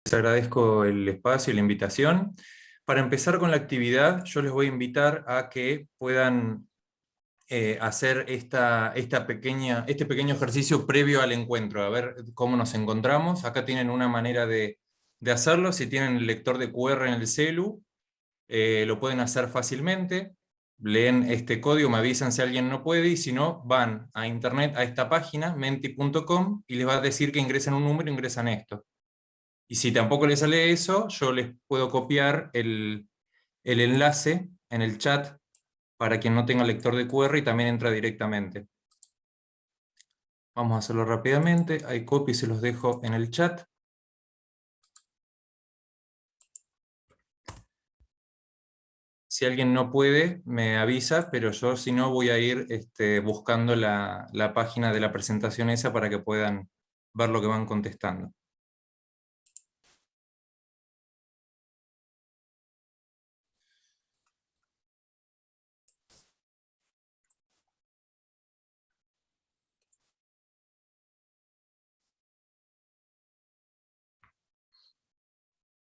Les agradezco el espacio y la invitación. Para empezar con la actividad, yo les voy a invitar a que puedan hacer este pequeño ejercicio previo al encuentro, a ver cómo nos encontramos. Acá tienen una manera de hacerlo. Si tienen el lector de QR en el celu, lo pueden hacer fácilmente. Leen este código, me avisan si alguien no puede, y si no, van a internet, a esta página, menti.com, y les va a decir que ingresen un número, ingresan esto. Y si tampoco les sale eso, yo les puedo copiar el enlace en el chat para quien no tenga lector de QR y también entra directamente. Vamos a hacerlo rápidamente. Hay copia y se los dejo en el chat. Si alguien no puede, me avisa, pero yo si no voy a ir buscando la página de la presentación esa para que puedan ver lo que van contestando.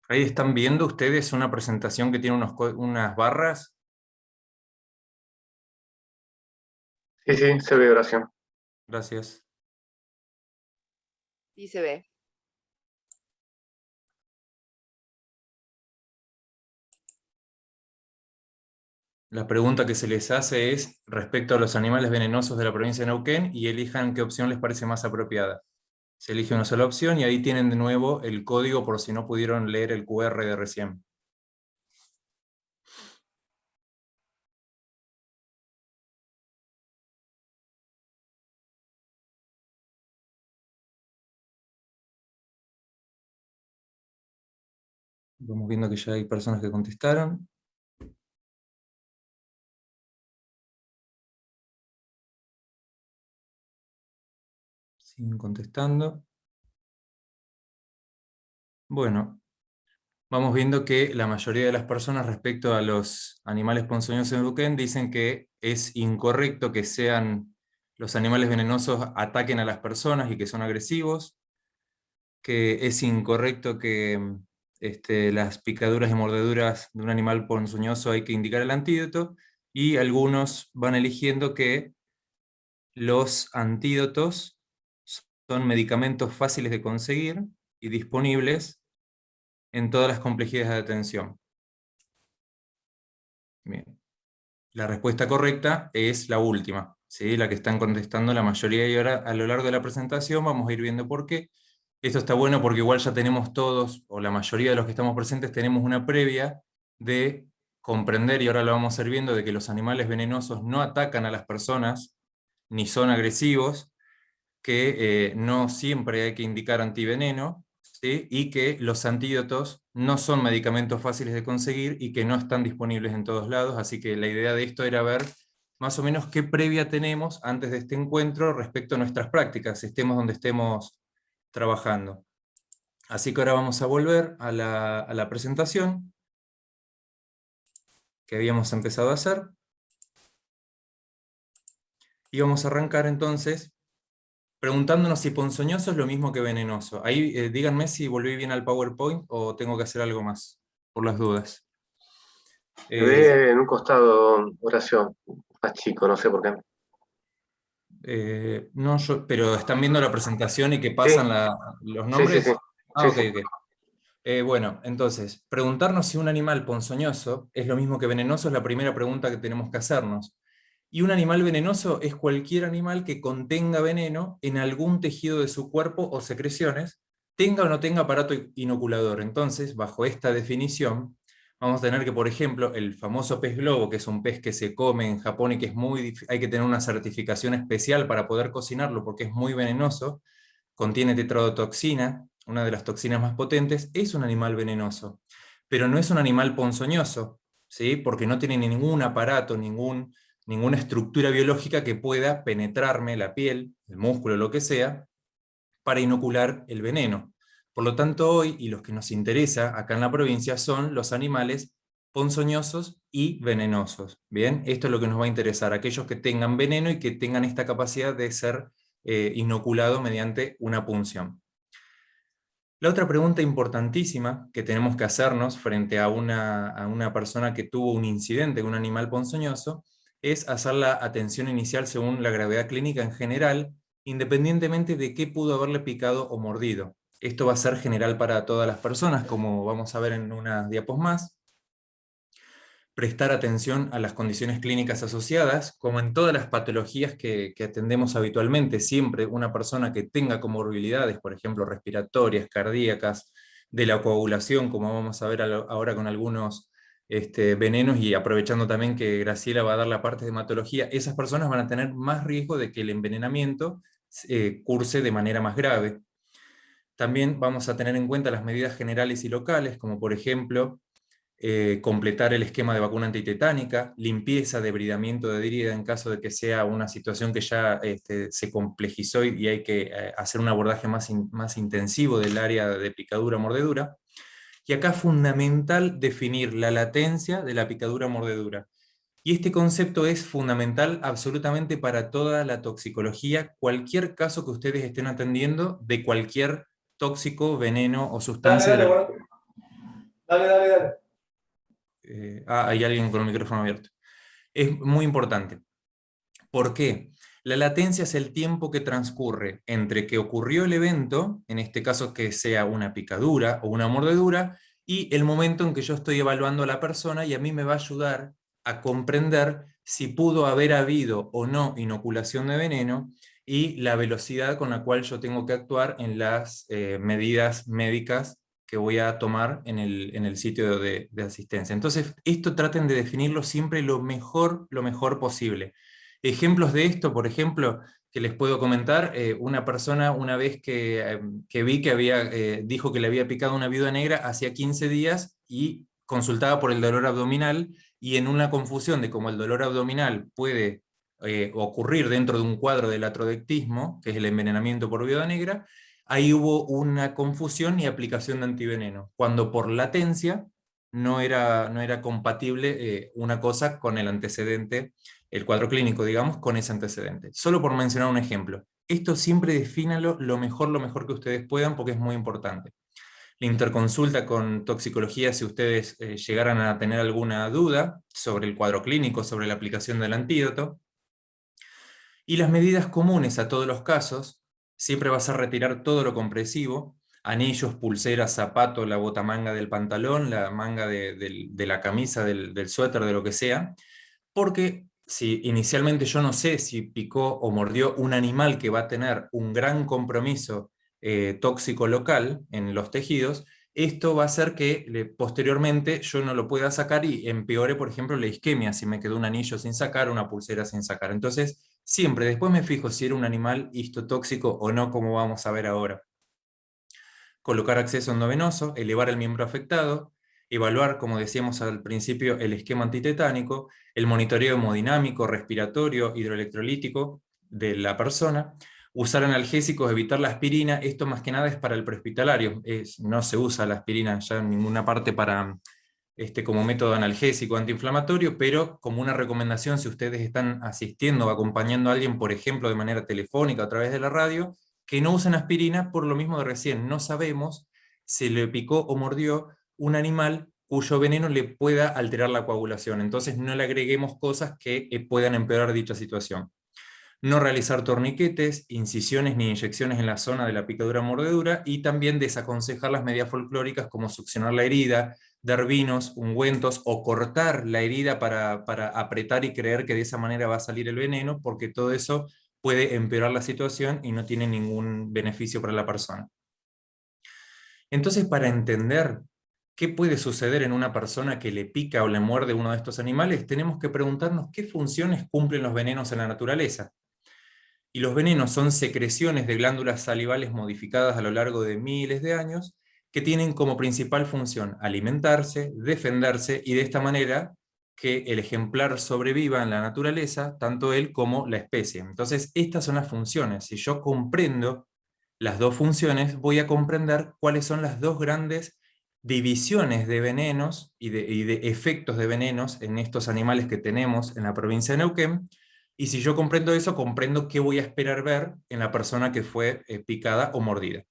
Ahí están viendo ustedes una presentación que tiene unas barras. Sí, sí, se ve, Horacio. Gracias. Sí, se ve. La pregunta que se les hace es respecto a los animales venenosos de la provincia de Neuquén, y elijan qué opción les parece más apropiada. Se elige una sola opción y ahí tienen de nuevo el código por si no pudieron leer el QR de recién. Vamos viendo que ya hay personas que contestaron. Siguen contestando. Bueno, vamos viendo que la mayoría de las personas respecto a los animales ponzoñosos en Neuquén dicen que es incorrecto que sean los animales venenosos ataquen a las personas y que son agresivos, que es incorrecto que las picaduras y mordeduras de un animal ponzoñoso hay que indicar el antídoto, y algunos van eligiendo que los antídotos son medicamentos fáciles de conseguir y disponibles en todas las complejidades de atención. Bien. La respuesta correcta es la última, ¿sí? La que están contestando la mayoría, y ahora a lo largo de la presentación vamos a ir viendo por qué. Esto está bueno porque igual ya tenemos todos, o la mayoría de los que estamos presentes, tenemos una previa de comprender, y ahora lo vamos a ir viendo, de que los animales venenosos no atacan a las personas, ni son agresivos, que no siempre hay que indicar antiveneno, ¿sí? Y que los antídotos no son medicamentos fáciles de conseguir y que no están disponibles en todos lados. Así que la idea de esto era ver más o menos qué previa tenemos antes de este encuentro respecto a nuestras prácticas, estemos donde estemos trabajando. Así que ahora vamos a volver a la presentación que habíamos empezado a hacer. Y vamos a arrancar entonces preguntándonos si ponzoñoso es lo mismo que venenoso. Ahí díganme si volví bien al PowerPoint o tengo que hacer algo más, por las dudas. Se ve en un costado, Horacio, más chico, no sé por qué. No, pero están viendo la presentación y que Sí, pasan los sí, sí, sí. nombres. Ah, Sí, ok, sí. ok. Bueno, entonces, preguntarnos si un animal ponzoñoso es lo mismo que venenoso es la primera pregunta que tenemos que hacernos. Y un animal venenoso es cualquier animal que contenga veneno en algún tejido de su cuerpo o secreciones, tenga o no tenga aparato inoculador. Entonces, bajo esta definición, vamos a tener que, por ejemplo, el famoso pez globo, que es un pez que se come en Japón y que es hay que tener una certificación especial para poder cocinarlo porque es muy venenoso, contiene tetrodotoxina, una de las toxinas más potentes, es un animal venenoso, pero no es un animal ponzoñoso, ¿sí? Porque no tiene ningún aparato, ninguna estructura biológica que pueda penetrarme la piel, el músculo, lo que sea, para inocular el veneno. Por lo tanto, hoy, y los que nos interesa acá en la provincia, son los animales ponzoñosos y venenosos. Bien, esto es lo que nos va a interesar, aquellos que tengan veneno y que tengan esta capacidad de ser inoculado mediante una punción. La otra pregunta importantísima que tenemos que hacernos frente a una persona que tuvo un incidente con un animal ponzoñoso es hacer la atención inicial según la gravedad clínica en general, independientemente de qué pudo haberle picado o mordido. Esto va a ser general para todas las personas, como vamos a ver en unas diapos más. Prestar atención a las condiciones clínicas asociadas, como en todas las patologías que atendemos habitualmente. Siempre una persona que tenga comorbilidades, por ejemplo, respiratorias, cardíacas, de la coagulación, como vamos a ver ahora con algunos venenos, y aprovechando también que Graciela va a dar la parte de hematología, esas personas van a tener más riesgo de que el envenenamiento curse de manera más grave. También vamos a tener en cuenta las medidas generales y locales, como por ejemplo completar el esquema de vacuna antitetánica, limpieza, debridamiento de herida en caso de que sea una situación que ya se complejizó y hay que hacer un abordaje más intensivo del área de picadura mordedura. Y acá es fundamental definir la latencia de la picadura mordedura. Y este concepto es fundamental absolutamente para toda la toxicología, cualquier caso que ustedes estén atendiendo de cualquier tóxico, veneno o Dale, sustancia de dale, la... bueno. Dale, dale, dale. Hay alguien con el micrófono abierto. Es muy importante. ¿Por qué? La latencia es el tiempo que transcurre entre que ocurrió el evento, en este caso que sea una picadura o una mordedura, y el momento en que yo estoy evaluando a la persona, y a mí me va a ayudar a comprender si pudo haber habido o no inoculación de veneno y la velocidad con la cual yo tengo que actuar en las medidas médicas que voy a tomar en el sitio de asistencia. Entonces, esto traten de definirlo siempre lo mejor posible. Ejemplos de esto, por ejemplo, que les puedo comentar, una persona una vez que vi que dijo que le había picado una viuda negra hacía 15 días y consultaba por el dolor abdominal, y en una confusión de cómo el dolor abdominal puede ocurrir dentro de un cuadro del atrodectismo, que es el envenenamiento por viuda negra, ahí hubo una confusión y aplicación de antiveneno, cuando por latencia no era compatible una cosa con el antecedente, el cuadro clínico, digamos, con ese antecedente. Solo por mencionar un ejemplo. Esto siempre defínalo lo mejor que ustedes puedan, porque es muy importante. La interconsulta con toxicología, si ustedes llegaran a tener alguna duda sobre el cuadro clínico, sobre la aplicación del antídoto. Y las medidas comunes a todos los casos, siempre va a ser retirar todo lo compresivo, anillos, pulseras, zapatos, la botamanga del pantalón, la manga de la camisa, del suéter, de lo que sea, porque si inicialmente yo no sé si picó o mordió un animal que va a tener un gran compromiso tóxico local en los tejidos, esto va a hacer que posteriormente yo no lo pueda sacar y empeore, por ejemplo, la isquemia, si me quedó un anillo sin sacar, una pulsera sin sacar. Entonces, siempre después me fijo si era un animal histotóxico o no, como vamos a ver ahora. Colocar acceso endovenoso, elevar el miembro afectado, evaluar, como decíamos al principio, el esquema antitetánico, el monitoreo hemodinámico, respiratorio, hidroelectrolítico de la persona, usar analgésicos, evitar la aspirina. Esto más que nada es para el prehospitalario, no se usa la aspirina ya en ninguna parte como método analgésico antiinflamatorio, pero como una recomendación, si ustedes están asistiendo o acompañando a alguien, por ejemplo, de manera telefónica a través de la radio, que no usen aspirina por lo mismo de recién. No sabemos si le picó o mordió un animal cuyo veneno le pueda alterar la coagulación. Entonces no le agreguemos cosas que puedan empeorar dicha situación. No realizar torniquetes, incisiones ni inyecciones en la zona de la picadura mordedura, y también desaconsejar las medidas folclóricas como succionar la herida, dar vinos, ungüentos o cortar la herida para apretar y creer que de esa manera va a salir el veneno, porque todo eso puede empeorar la situación y no tiene ningún beneficio para la persona. Entonces, para entender qué puede suceder en una persona que le pica o le muerde uno de estos animales, tenemos que preguntarnos qué funciones cumplen los venenos en la naturaleza. Y los venenos son secreciones de glándulas salivales modificadas a lo largo de miles de años, que tienen como principal función alimentarse, defenderse, y de esta manera que el ejemplar sobreviva en la naturaleza, tanto él como la especie. Entonces, estas son las funciones. Si yo comprendo las dos funciones, voy a comprender cuáles son las dos grandes divisiones de venenos y de efectos de venenos en estos animales que tenemos en la provincia de Neuquén. Y si yo comprendo eso, comprendo qué voy a esperar ver en la persona que fue picada o mordida.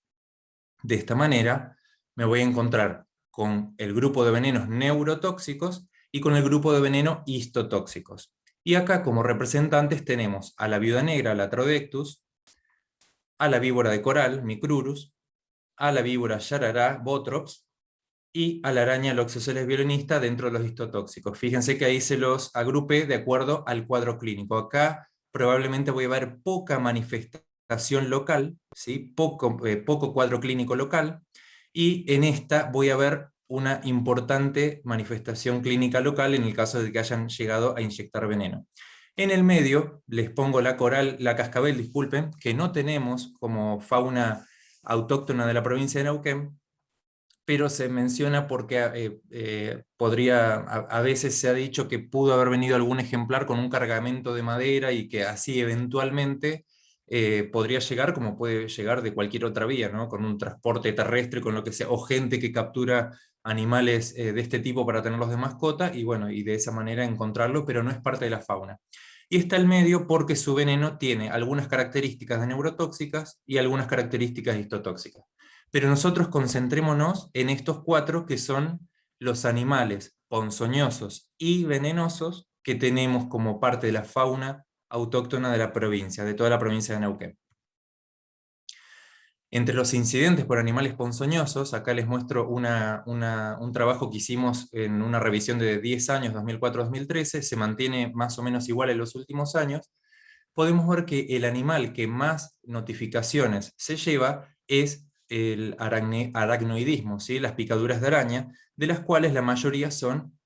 De esta manera me voy a encontrar con el grupo de venenos neurotóxicos y con el grupo de veneno histotóxicos. Y acá como representantes tenemos a la viuda negra, Latrodectus, a la víbora de coral, Micrurus, a la víbora yarará, Botrops, y a la araña Loxosceles violinista dentro de los histotóxicos. Fíjense que ahí se los agrupé de acuerdo al cuadro clínico. Acá probablemente voy a ver poca manifestación local, ¿sí? poco cuadro clínico local, y en esta voy a ver una importante manifestación clínica local en el caso de que hayan llegado a inyectar veneno. En el medio les pongo la coral, la cascabel, disculpen, que no tenemos como fauna autóctona de la provincia de Neuquén, pero se menciona porque a veces se ha dicho que pudo haber venido algún ejemplar con un cargamento de madera y que así eventualmente podría llegar, como puede llegar de cualquier otra vía, ¿no? Con un transporte terrestre, con lo que sea, o gente que captura animales de este tipo para tenerlos de mascota, y bueno, y de esa manera encontrarlo, pero no es parte de la fauna. Y está el medio porque su veneno tiene algunas características de neurotóxicas y algunas características histotóxicas. Pero nosotros concentrémonos en estos 4 que son los animales ponzoñosos y venenosos que tenemos como parte de la fauna autóctona de la provincia, de toda la provincia de Neuquén. Entre los incidentes por animales ponzoñosos, acá les muestro un trabajo que hicimos en una revisión de 10 años, 2004-2013, se mantiene más o menos igual en los últimos años. Podemos ver que el animal que más notificaciones se lleva es el aracnoidismo, ¿sí? Las picaduras de araña, de las cuales la mayoría son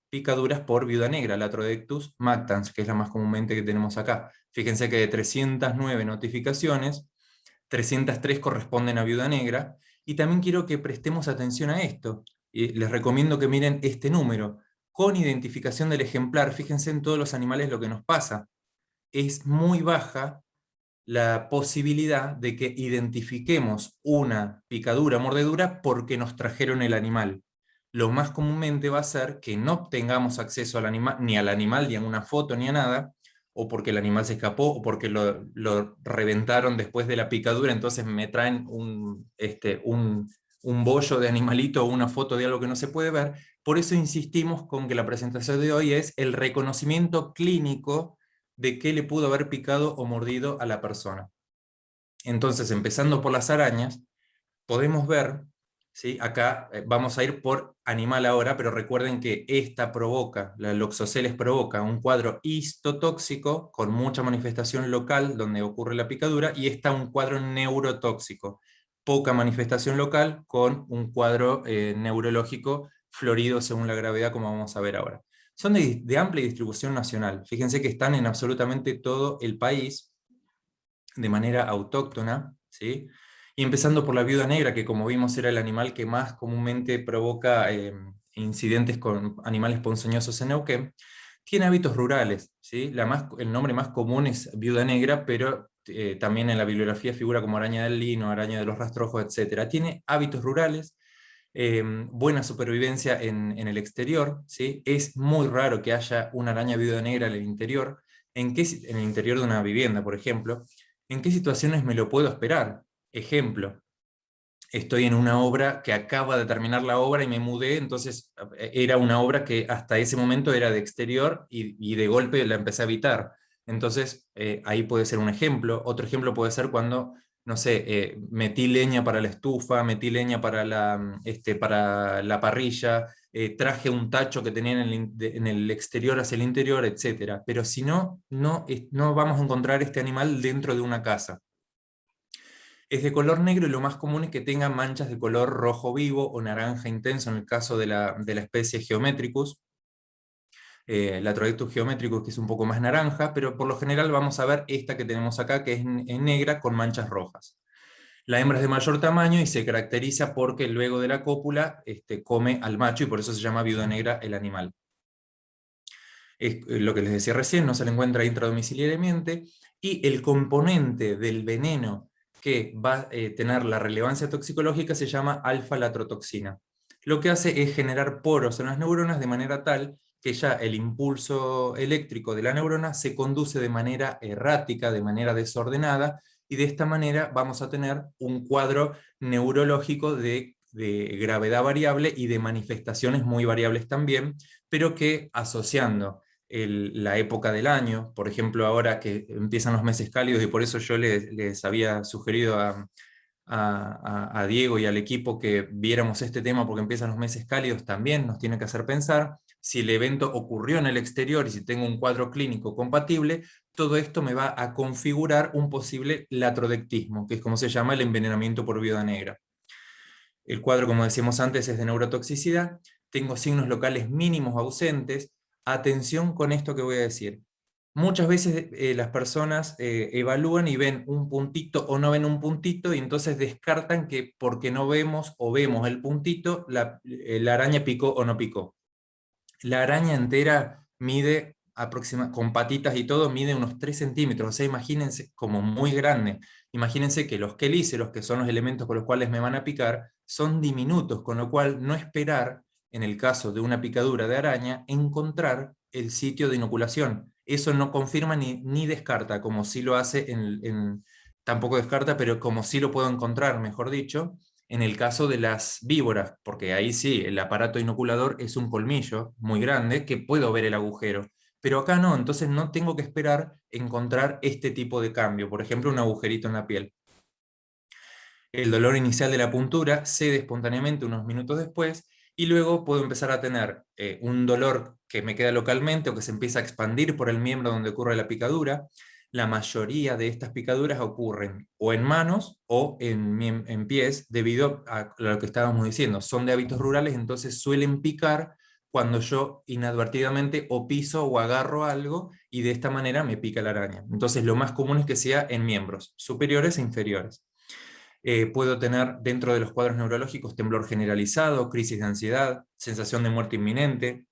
picaduras por viuda negra, Latrodectus mactans, que es la más comúnmente que tenemos acá. Fíjense que de 309 notificaciones, 303 corresponden a viuda negra, y también quiero que prestemos atención a esto. Les recomiendo que miren este número. Con identificación del ejemplar, fíjense en todos los animales lo que nos pasa. Es muy baja la posibilidad de que identifiquemos una picadura, mordedura, porque nos trajeron el animal. Lo más comúnmente va a ser que no tengamos acceso al animal, ni al animal, ni a una foto, ni a nada, o porque el animal se escapó, o porque lo reventaron después de la picadura, entonces me traen un bollo de animalito o una foto de algo que no se puede ver. Por eso insistimos con que la presentación de hoy es el reconocimiento clínico de qué le pudo haber picado o mordido a la persona. Entonces, empezando por las arañas, podemos ver, ¿sí? Acá vamos a ir por animal ahora, pero recuerden que esta provoca, la Loxosceles provoca un cuadro histotóxico con mucha manifestación local donde ocurre la picadura, y esta un cuadro neurotóxico, poca manifestación local con un cuadro neurológico florido según la gravedad, como vamos a ver ahora. Son de amplia distribución nacional. Fíjense que están en absolutamente todo el país de manera autóctona, ¿sí? Y empezando por la viuda negra, que como vimos era el animal que más comúnmente provoca incidentes con animales ponzoñosos en Neuquén, tiene hábitos rurales, ¿sí? El nombre más común es viuda negra, pero también en la bibliografía figura como araña del lino, araña de los rastrojos, etc. Tiene hábitos rurales, buena supervivencia en el exterior, ¿sí? Es muy raro que haya una araña viuda negra en el interior. En el interior de una vivienda, por ejemplo? ¿En qué situaciones me lo puedo esperar? Ejemplo, estoy en una obra que acaba de terminar la obra y me mudé, entonces era una obra que hasta ese momento era de exterior y de golpe la empecé a habitar. Entonces ahí puede ser un ejemplo. Otro ejemplo puede ser cuando, no sé, metí leña para la estufa, metí leña para la parrilla, traje un tacho que tenía en el exterior hacia el interior, etc. Pero si no, no vamos a encontrar este animal dentro de una casa. Es de color negro y lo más común es que tenga manchas de color rojo vivo o naranja intenso en el caso de la especie Geometricus. Latrodectus geometricus, que es un poco más naranja, pero por lo general vamos a ver esta que tenemos acá, que es en negra con manchas rojas. La hembra es de mayor tamaño y se caracteriza porque luego de la cópula come al macho, y por eso se llama viuda negra el animal. Es lo que les decía recién, no se le encuentra intradomiciliariamente, y el componente del veneno que va a tener la relevancia toxicológica se llama alfa-latrotoxina. Lo que hace es generar poros en las neuronas de manera tal que ya el impulso eléctrico de la neurona se conduce de manera errática, de manera desordenada, y de esta manera vamos a tener un cuadro neurológico de gravedad variable y de manifestaciones muy variables también, pero que asociando la época del año, por ejemplo ahora que empiezan los meses cálidos, y por eso yo les había sugerido a Diego y al equipo que viéramos este tema porque empiezan los meses cálidos, también nos tiene que hacer pensar si el evento ocurrió en el exterior y si tengo un cuadro clínico compatible. Todo esto me va a configurar un posible latrodectismo, que es como se llama el envenenamiento por viuda negra. El cuadro, como decíamos antes, es de neurotoxicidad. Tengo signos locales mínimos ausentes. Atención con esto que voy a decir. Muchas veces las personas evalúan y ven un puntito o no ven un puntito, y entonces descartan que porque no vemos o vemos el puntito, la araña picó o no picó. La araña entera mide con patitas y todo, mide unos 3 centímetros, o sea, imagínense como muy grande. Imagínense que los quelíceros, que son los elementos con los cuales me van a picar, son diminutos, con lo cual no esperar, en el caso de una picadura de araña, encontrar el sitio de inoculación. Eso no confirma ni descarta, como sí lo hace tampoco descarta, pero como sí lo puedo encontrar, mejor dicho, en el caso de las víboras, porque ahí sí, el aparato inoculador es un colmillo muy grande que puedo ver el agujero, pero acá no, entonces no tengo que esperar encontrar este tipo de cambio, por ejemplo, un agujerito en la piel. El dolor inicial de la puntura cede espontáneamente unos minutos después, y luego puedo empezar a tener un dolor que me queda localmente o que se empieza a expandir por el miembro donde ocurre la picadura. La mayoría de estas picaduras ocurren o en manos o en pies, debido a lo que estábamos diciendo. Son de hábitos rurales, entonces suelen picar cuando yo inadvertidamente o piso o agarro algo, y de esta manera me pica la araña. Entonces lo más común es que sea en miembros superiores e inferiores. Puedo tener dentro de los cuadros neurológicos temblor generalizado, crisis de ansiedad, sensación de muerte inminente,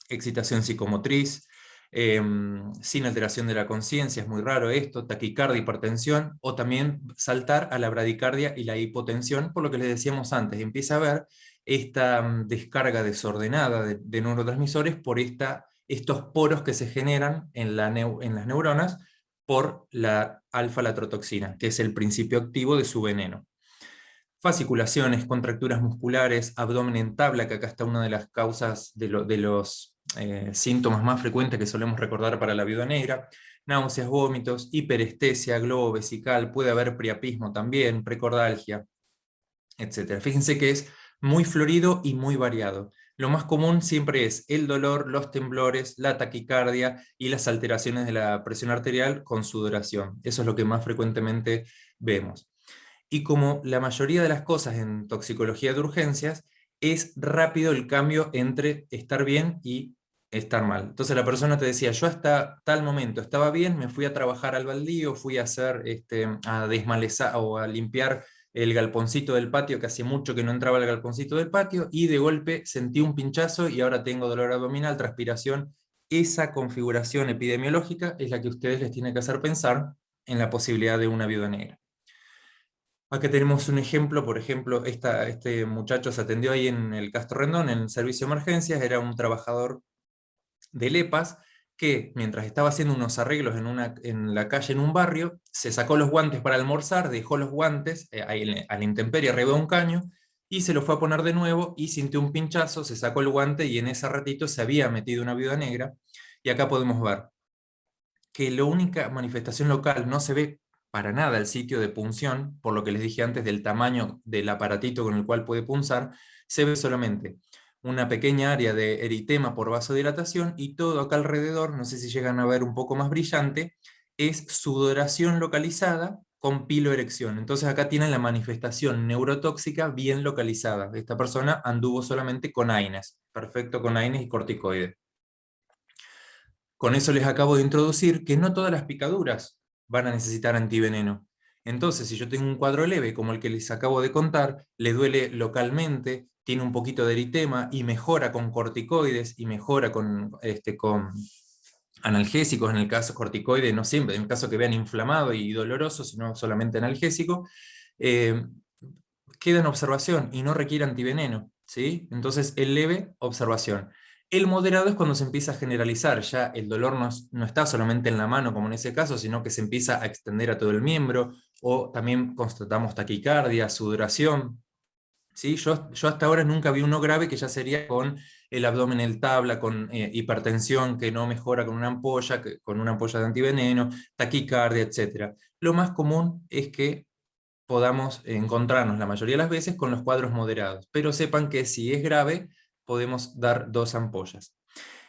excitación psicomotriz, sin alteración de la conciencia, es muy raro esto, taquicardia, hipertensión, o también saltar a la bradicardia y la hipotensión, por lo que les decíamos antes, empieza a haber esta descarga desordenada de neurotransmisores por estos poros que se generan en las neuronas por la alfa-latrotoxina, que es el principio activo de su veneno. Fasciculaciones, contracturas musculares, abdomen en tabla, que acá está una de las causas de los síntomas más frecuentes que solemos recordar para la viuda negra, náuseas, vómitos, hiperestesia, globo vesical, puede haber priapismo también, precordalgia, etc. Fíjense que es muy florido y muy variado. Lo más común siempre es el dolor, los temblores, la taquicardia y las alteraciones de la presión arterial con sudoración. Eso es lo que más frecuentemente vemos. Y como la mayoría de las cosas en toxicología de urgencias, es rápido el cambio entre estar bien y estar mal. Entonces la persona te decía, yo hasta tal momento estaba bien, me fui a trabajar al baldío, fui a hacer, a desmalezar o a limpiar el galponcito del patio, que hace mucho que no entraba el galponcito del patio, y de golpe sentí un pinchazo y ahora tengo dolor abdominal, transpiración. Esa configuración epidemiológica es la que ustedes les tiene que hacer pensar en la posibilidad de una viuda negra. Acá tenemos un ejemplo, por ejemplo, este muchacho se atendió ahí en el Castro Rendón, en el servicio de emergencias, era un trabajador de Lepas, que mientras estaba haciendo unos arreglos en la calle en un barrio, se sacó los guantes para almorzar, dejó los guantes ahí a la intemperie arriba de un caño, y se lo fue a poner de nuevo y sintió un pinchazo, se sacó el guante y en ese ratito se había metido una viuda negra. Y acá podemos ver que la única manifestación local no se ve para nada el sitio de punción, por lo que les dije antes del tamaño del aparatito con el cual puede punzar, se ve solamente una pequeña área de eritema por vasodilatación, y todo acá alrededor, no sé si llegan a ver un poco más brillante, es sudoración localizada con piloerección. Entonces acá tienen la manifestación neurotóxica bien localizada. Esta persona anduvo solamente con AINES, perfecto, con AINES y corticoides. Con eso les acabo de introducir que no todas las picaduras van a necesitar antiveneno. Entonces, si yo tengo un cuadro leve, como el que les acabo de contar, le duele localmente, tiene un poquito de eritema y mejora con corticoides y mejora con analgésicos, en el caso corticoide, no siempre, en el caso que vean inflamado y doloroso, sino solamente analgésico, queda en observación y no requiere antiveneno, ¿sí? Entonces, el leve, observación. El moderado es cuando se empieza a generalizar, ya el dolor no está solamente en la mano como en ese caso, sino que se empieza a extender a todo el miembro, o también constatamos taquicardia, sudoración. ¿Sí? Yo hasta ahora nunca vi uno grave, que ya sería con el abdomen en tabla, con hipertensión que no mejora con una ampolla, con una ampolla de antiveneno, taquicardia, etc. Lo más común es que podamos encontrarnos la mayoría de las veces con los cuadros moderados, pero sepan que si es grave podemos dar 2 ampollas.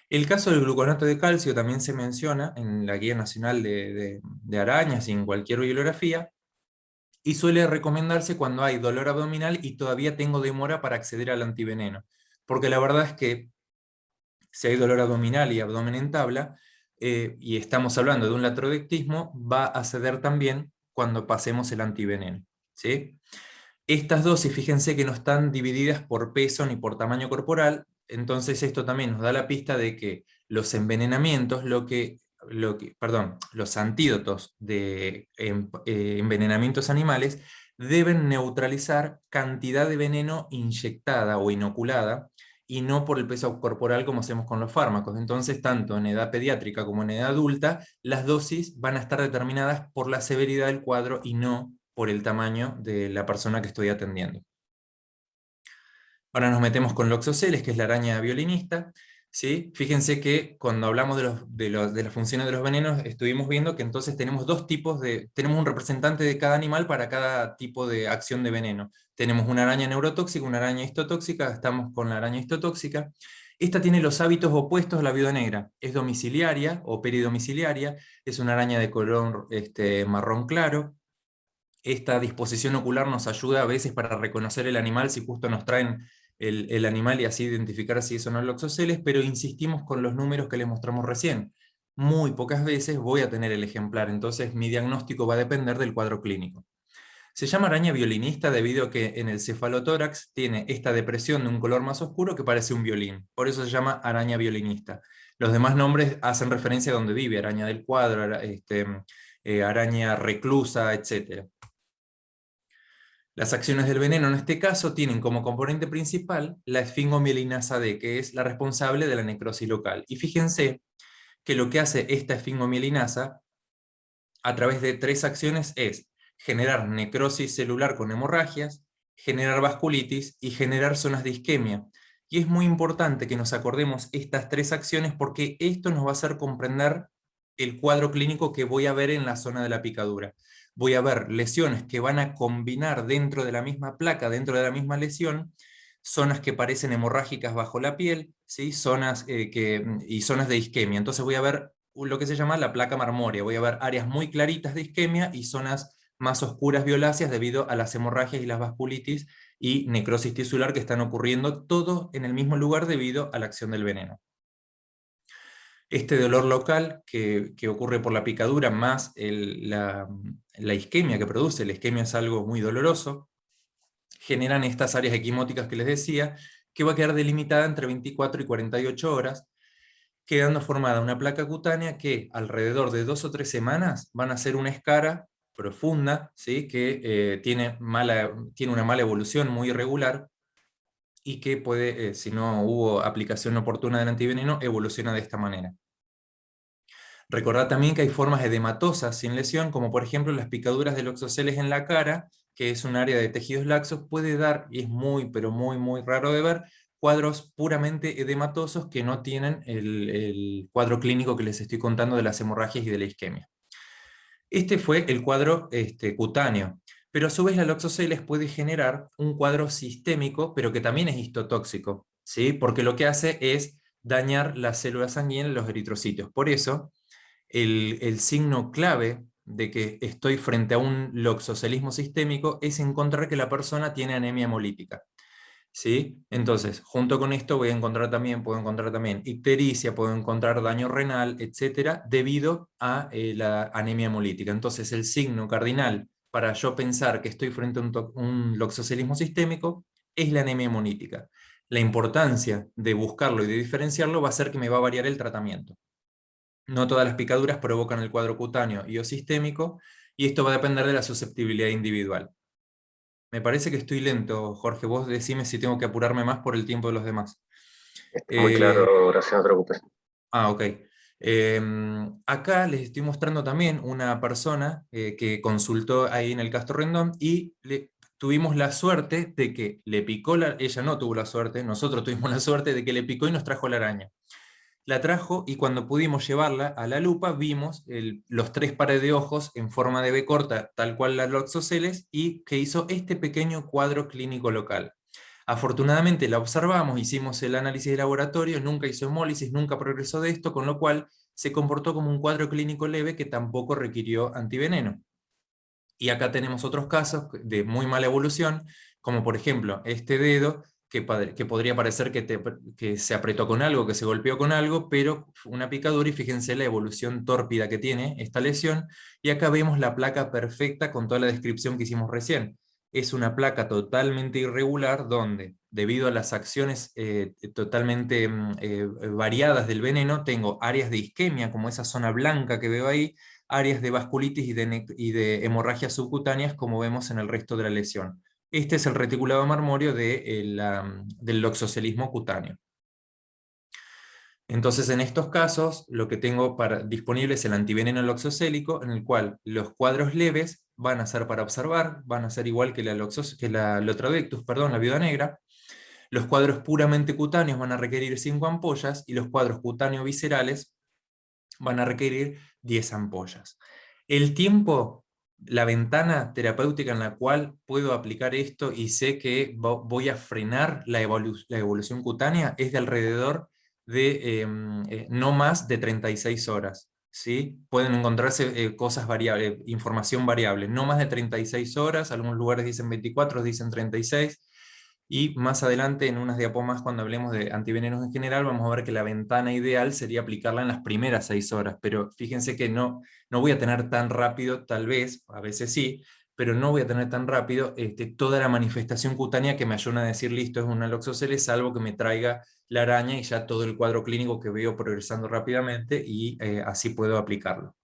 El caso del gluconato de calcio también se menciona en la Guía Nacional de Arañas y en cualquier bibliografía, y suele recomendarse cuando hay dolor abdominal y todavía tengo demora para acceder al antiveneno, porque la verdad es que si hay dolor abdominal y abdomen en tabla, y estamos hablando de un latrodectismo, va a ceder también cuando pasemos el antiveneno, ¿sí? Estas dosis, fíjense que no están divididas por peso ni por tamaño corporal, entonces esto también nos da la pista de que los envenenamientos, los antídotos de envenenamientos animales deben neutralizar cantidad de veneno inyectada o inoculada, y no por el peso corporal como hacemos con los fármacos. Entonces, tanto en edad pediátrica como en edad adulta, las dosis van a estar determinadas por la severidad del cuadro y no por el tamaño de la persona que estoy atendiendo. Ahora nos metemos con Loxoceles, que es la araña violinista. ¿Sí? Fíjense que cuando hablamos de las funciones de los venenos, estuvimos viendo que entonces tenemos tenemos un representante de cada animal para cada tipo de acción de veneno. Tenemos una araña neurotóxica, una araña histotóxica, estamos con la araña histotóxica. Esta tiene los hábitos opuestos a la viuda negra. Es domiciliaria o peridomiciliaria, es una araña de color marrón claro. Esta disposición ocular nos ayuda a veces para reconocer el animal si justo nos traen el animal y así identificar si eso no es Loxoceles, pero insistimos con los números que les mostramos recién. Muy pocas veces voy a tener el ejemplar, entonces mi diagnóstico va a depender del cuadro clínico. Se llama araña violinista debido a que en el cefalotórax tiene esta depresión de un color más oscuro que parece un violín. Por eso se llama araña violinista. Los demás nombres hacen referencia a donde vive, araña del cuadro, araña reclusa, etc. Las acciones del veneno en este caso tienen como componente principal la esfingomielinasa D, que es la responsable de la necrosis local. Y fíjense que lo que hace esta esfingomielinasa a través de 3 acciones es generar necrosis celular con hemorragias, generar vasculitis y generar zonas de isquemia. Y es muy importante que nos acordemos estas 3 acciones porque esto nos va a hacer comprender el cuadro clínico que voy a ver en la zona de la picadura. Voy a ver lesiones que van a combinar dentro de la misma placa, dentro de la misma lesión, zonas que parecen hemorrágicas bajo la piel, ¿sí? Zonas, y zonas de isquemia. Entonces voy a ver lo que se llama la placa marmórea. Voy a ver áreas muy claritas de isquemia y zonas más oscuras violáceas debido a las hemorragias y las vasculitis y necrosis tisular que están ocurriendo todo en el mismo lugar debido a la acción del veneno. Este dolor local que ocurre por la picadura más la isquemia que produce, la isquemia es algo muy doloroso, generan estas áreas equimóticas que les decía, que va a quedar delimitada entre 24 y 48 horas, quedando formada una placa cutánea que alrededor de 2 o 3 semanas van a ser una escara profunda, ¿sí? Que tiene una mala evolución muy irregular y que puede, si no hubo aplicación oportuna del antiveneno, evoluciona de esta manera. Recordad también que hay formas edematosas sin lesión, como por ejemplo las picaduras de Loxoceles en la cara, que es un área de tejidos laxos, puede dar, y es muy, pero muy, muy raro de ver, cuadros puramente edematosos que no tienen el cuadro clínico que les estoy contando de las hemorragias y de la isquemia. Este fue el cuadro cutáneo, pero a su vez la Loxoceles puede generar un cuadro sistémico, pero que también es histotóxico, ¿sí? Porque lo que hace es dañar las células sanguíneas, los eritrocitos. Por eso, el signo clave de que estoy frente a un loxocelismo sistémico es encontrar que la persona tiene anemia hemolítica. ¿Sí? Entonces, junto con esto puedo encontrar también ictericia, puedo encontrar daño renal, etcétera, debido a la anemia hemolítica. Entonces, el signo cardinal para yo pensar que estoy frente a un loxocelismo sistémico es la anemia hemolítica. La importancia de buscarlo y de diferenciarlo va a ser que me va a variar el tratamiento. No todas las picaduras provocan el cuadro cutáneo y o sistémico, y esto va a depender de la susceptibilidad individual. Me parece que estoy lento, Jorge, vos decime si tengo que apurarme más por el tiempo de los demás. Está muy claro, Horacio, no te preocupes. Ok. Acá les estoy mostrando también una persona que consultó ahí en el Castro Rendón y tuvimos la suerte de que le picó ella no tuvo la suerte, nosotros tuvimos la suerte de que le picó y nos trajo la araña. La trajo y cuando pudimos llevarla a la lupa vimos los 3 pares de ojos en forma de B corta, tal cual la Loxoceles, y que hizo este pequeño cuadro clínico local. Afortunadamente la observamos, hicimos el análisis de laboratorio, nunca hizo hemólisis, nunca progresó de esto, con lo cual se comportó como un cuadro clínico leve que tampoco requirió antiveneno. Y acá tenemos otros casos de muy mala evolución, como por ejemplo este dedo, que podría parecer que se apretó con algo, que se golpeó con algo, pero una picadura, y fíjense la evolución tórpida que tiene esta lesión, y acá vemos la placa perfecta con toda la descripción que hicimos recién. Es una placa totalmente irregular donde, debido a las acciones totalmente variadas del veneno, tengo áreas de isquemia, como esa zona blanca que veo ahí, áreas de vasculitis y de hemorragias subcutáneas, como vemos en el resto de la lesión. Este es el reticulado marmóreo del loxocelismo cutáneo. Entonces, en estos casos, lo que tengo disponible es el antiveneno loxocélico, en el cual los cuadros leves van a ser para observar, van a ser igual que la Lotradectus, perdón, la viuda negra. Los cuadros puramente cutáneos van a requerir 5 ampollas, y los cuadros cutáneos viscerales van a requerir 10 ampollas. El tiempo, la ventana terapéutica en la cual puedo aplicar esto y sé que voy a frenar la evolución cutánea, es de alrededor de no más de 36 horas. ¿Sí? Pueden encontrarse cosas variables, información variable, no más de 36 horas, algunos lugares dicen 24, dicen 36, y más adelante en unas diapomas cuando hablemos de antivenenos en general vamos a ver que la ventana ideal sería aplicarla en las primeras 6 horas, pero fíjense que no voy a tener tan rápido, tal vez, a veces sí, pero no voy a tener tan rápido toda la manifestación cutánea que me ayuda a decir, listo, es una loxoceles, salvo que me traiga la araña y ya todo el cuadro clínico que veo progresando rápidamente, y así puedo aplicarlo.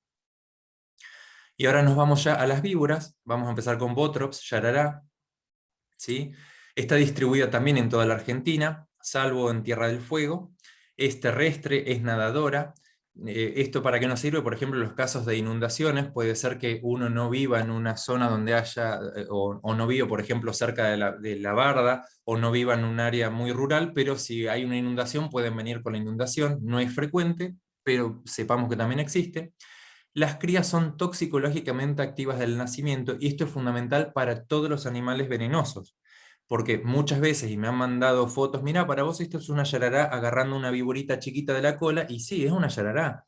Y ahora nos vamos ya a las víboras. Vamos a empezar con Botrops, Yarará, ¿sí? Está distribuida también en toda la Argentina, salvo en Tierra del Fuego. Es terrestre, es nadadora. ¿Esto para qué nos sirve? Por ejemplo, en los casos de inundaciones, puede ser que uno no viva en una zona donde haya, o no viva, por ejemplo, cerca de la barda, o no viva en un área muy rural, pero si hay una inundación, pueden venir con la inundación. No es frecuente, pero sepamos que también existe. Las crías son toxicológicamente activas del nacimiento, y esto es fundamental para todos los animales venenosos, porque muchas veces, y me han mandado fotos, mira, para vos esto es una yarará agarrando una viborita chiquita de la cola, y sí, es una yarará.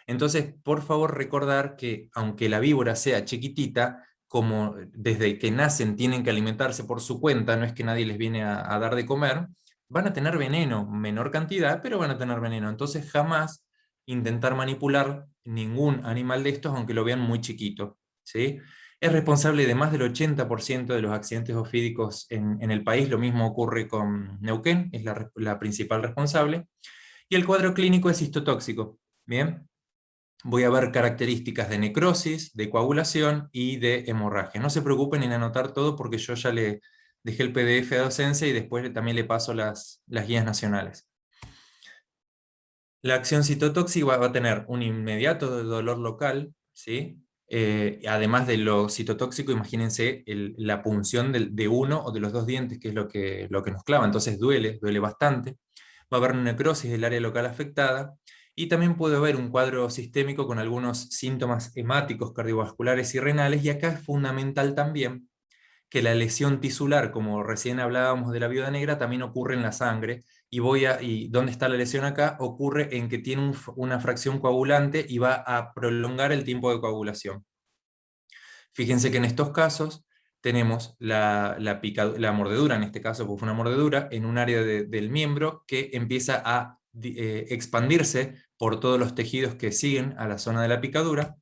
Entonces, por favor, recordar que aunque la víbora sea chiquitita, como desde que nacen tienen que alimentarse por su cuenta, no es que nadie les viene a dar de comer, van a tener veneno, menor cantidad, pero van a tener veneno. Entonces, jamás intentar manipular ningún animal de estos, aunque lo vean muy chiquito, ¿sí? Es responsable de más del 80% de los accidentes ofídicos en el país. Lo mismo ocurre con Neuquén, es la principal responsable. Y el cuadro clínico es histotóxico. Bien, voy a ver características de necrosis, de coagulación y de hemorragia. No se preocupen en anotar todo, porque yo ya le dejé el PDF a docencia y después también le paso las guías nacionales. La acción citotóxica va a tener un inmediato dolor local, ¿sí? Además de lo citotóxico, imagínense la punción de uno o de los dos dientes, que es lo que nos clava, entonces duele bastante. Va a haber una necrosis del área local afectada, y también puede haber un cuadro sistémico con algunos síntomas hemáticos, cardiovasculares y renales, y acá es fundamental también que la lesión tisular, como recién hablábamos de la viuda negra, también ocurre en la sangre. ¿Y dónde está la lesión acá? Ocurre en que tiene una fracción coagulante y va a prolongar el tiempo de coagulación. Fíjense que en estos casos tenemos la mordedura, en este caso pues fue una mordedura, en un área del miembro que empieza a expandirse por todos los tejidos que siguen a la zona de la picadura.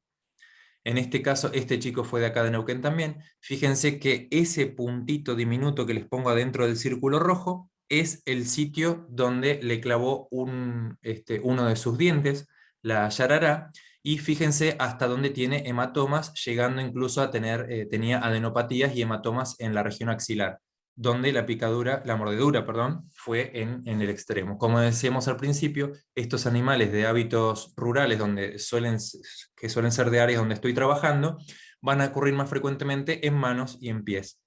En este caso, este chico fue de acá de Neuquén también. Fíjense que ese puntito diminuto que les pongo adentro del círculo rojo es el sitio donde le clavó uno de sus dientes, la yarará, y fíjense hasta dónde tiene hematomas, llegando incluso a tenía adenopatías y hematomas en la región axilar. donde la mordedura, perdón, fue en el extremo. Como decíamos al principio, estos animales de hábitos rurales, que suelen ser de áreas donde estoy trabajando, van a ocurrir más frecuentemente en manos y en pies.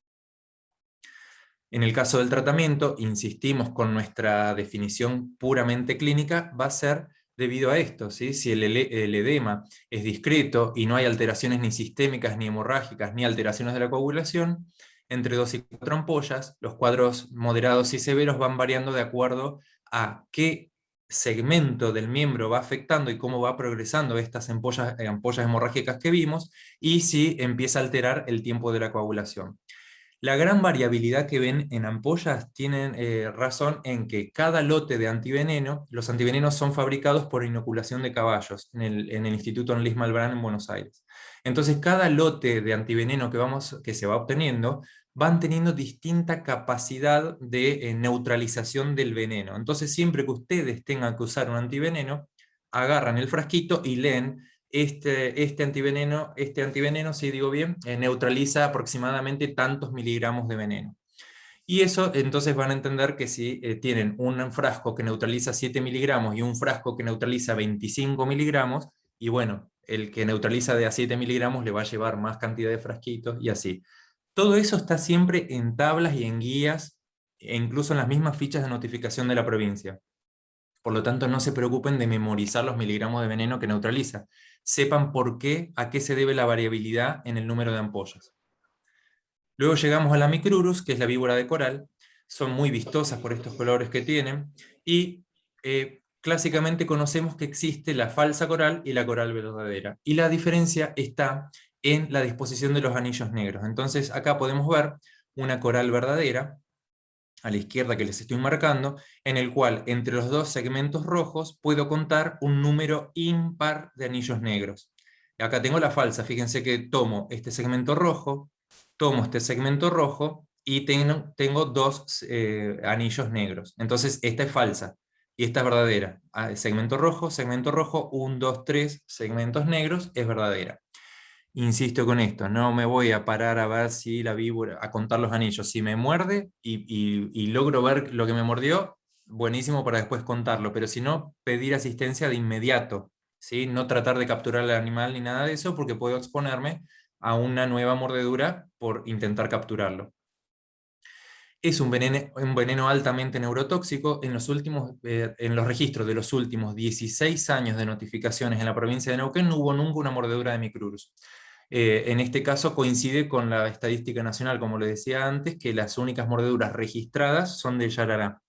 En el caso del tratamiento, insistimos con nuestra definición puramente clínica, va a ser debido a esto, ¿sí? Si el edema es discreto y no hay alteraciones ni sistémicas, ni hemorrágicas, ni alteraciones de la coagulación, entre 2 y 4 ampollas, los cuadros moderados y severos van variando de acuerdo a qué segmento del miembro va afectando y cómo va progresando estas ampollas hemorrágicas que vimos, y si empieza a alterar el tiempo de la coagulación. La gran variabilidad que ven en ampollas tienen razón en que cada lote de antiveneno, los antivenenos son fabricados por inoculación de caballos en el Instituto Annelies Malbrán en Buenos Aires. Entonces cada lote de antiveneno que se va obteniendo van teniendo distinta capacidad de neutralización del veneno. Entonces siempre que ustedes tengan que usar un antiveneno, agarran el frasquito y leen este antiveneno, si digo bien, neutraliza aproximadamente tantos miligramos de veneno. Y eso entonces van a entender que si tienen un frasco que neutraliza 7 miligramos y un frasco que neutraliza 25 miligramos, y bueno, el que neutraliza de a 7 miligramos le va a llevar más cantidad de frasquitos y así. Todo eso está siempre en tablas y en guías, e incluso en las mismas fichas de notificación de la provincia. Por lo tanto, no se preocupen de memorizar los miligramos de veneno que neutraliza. Sepan a qué se debe la variabilidad en el número de ampollas. Luego llegamos a la Micrurus, que es la víbora de coral. Son muy vistosas por estos colores que tienen. Y clásicamente conocemos que existe la falsa coral y la coral verdadera. Y la diferencia está en la disposición de los anillos negros. Entonces acá podemos ver una coral verdadera, a la izquierda que les estoy marcando, en el cual entre los 2 segmentos rojos puedo contar un número impar de anillos negros. Acá tengo la falsa, fíjense que tomo este segmento rojo y tengo 2 anillos negros. Entonces esta es falsa y esta es verdadera. Segmento rojo, 1, 2, 3 segmentos negros, es verdadera. Insisto con esto, no me voy a parar a ver si la víbora, a contar los anillos. Si me muerde y logro ver lo que me mordió, buenísimo para después contarlo, pero si no, pedir asistencia de inmediato, ¿sí? No tratar de capturar al animal ni nada de eso, porque puedo exponerme a una nueva mordedura por intentar capturarlo. Es un veneno altamente neurotóxico. En los registros de los últimos 16 años de notificaciones en la provincia de Neuquén no hubo nunca una mordedura de Micrurus. En este caso coincide con la estadística nacional, como les decía antes, que las únicas mordeduras registradas son de yarará.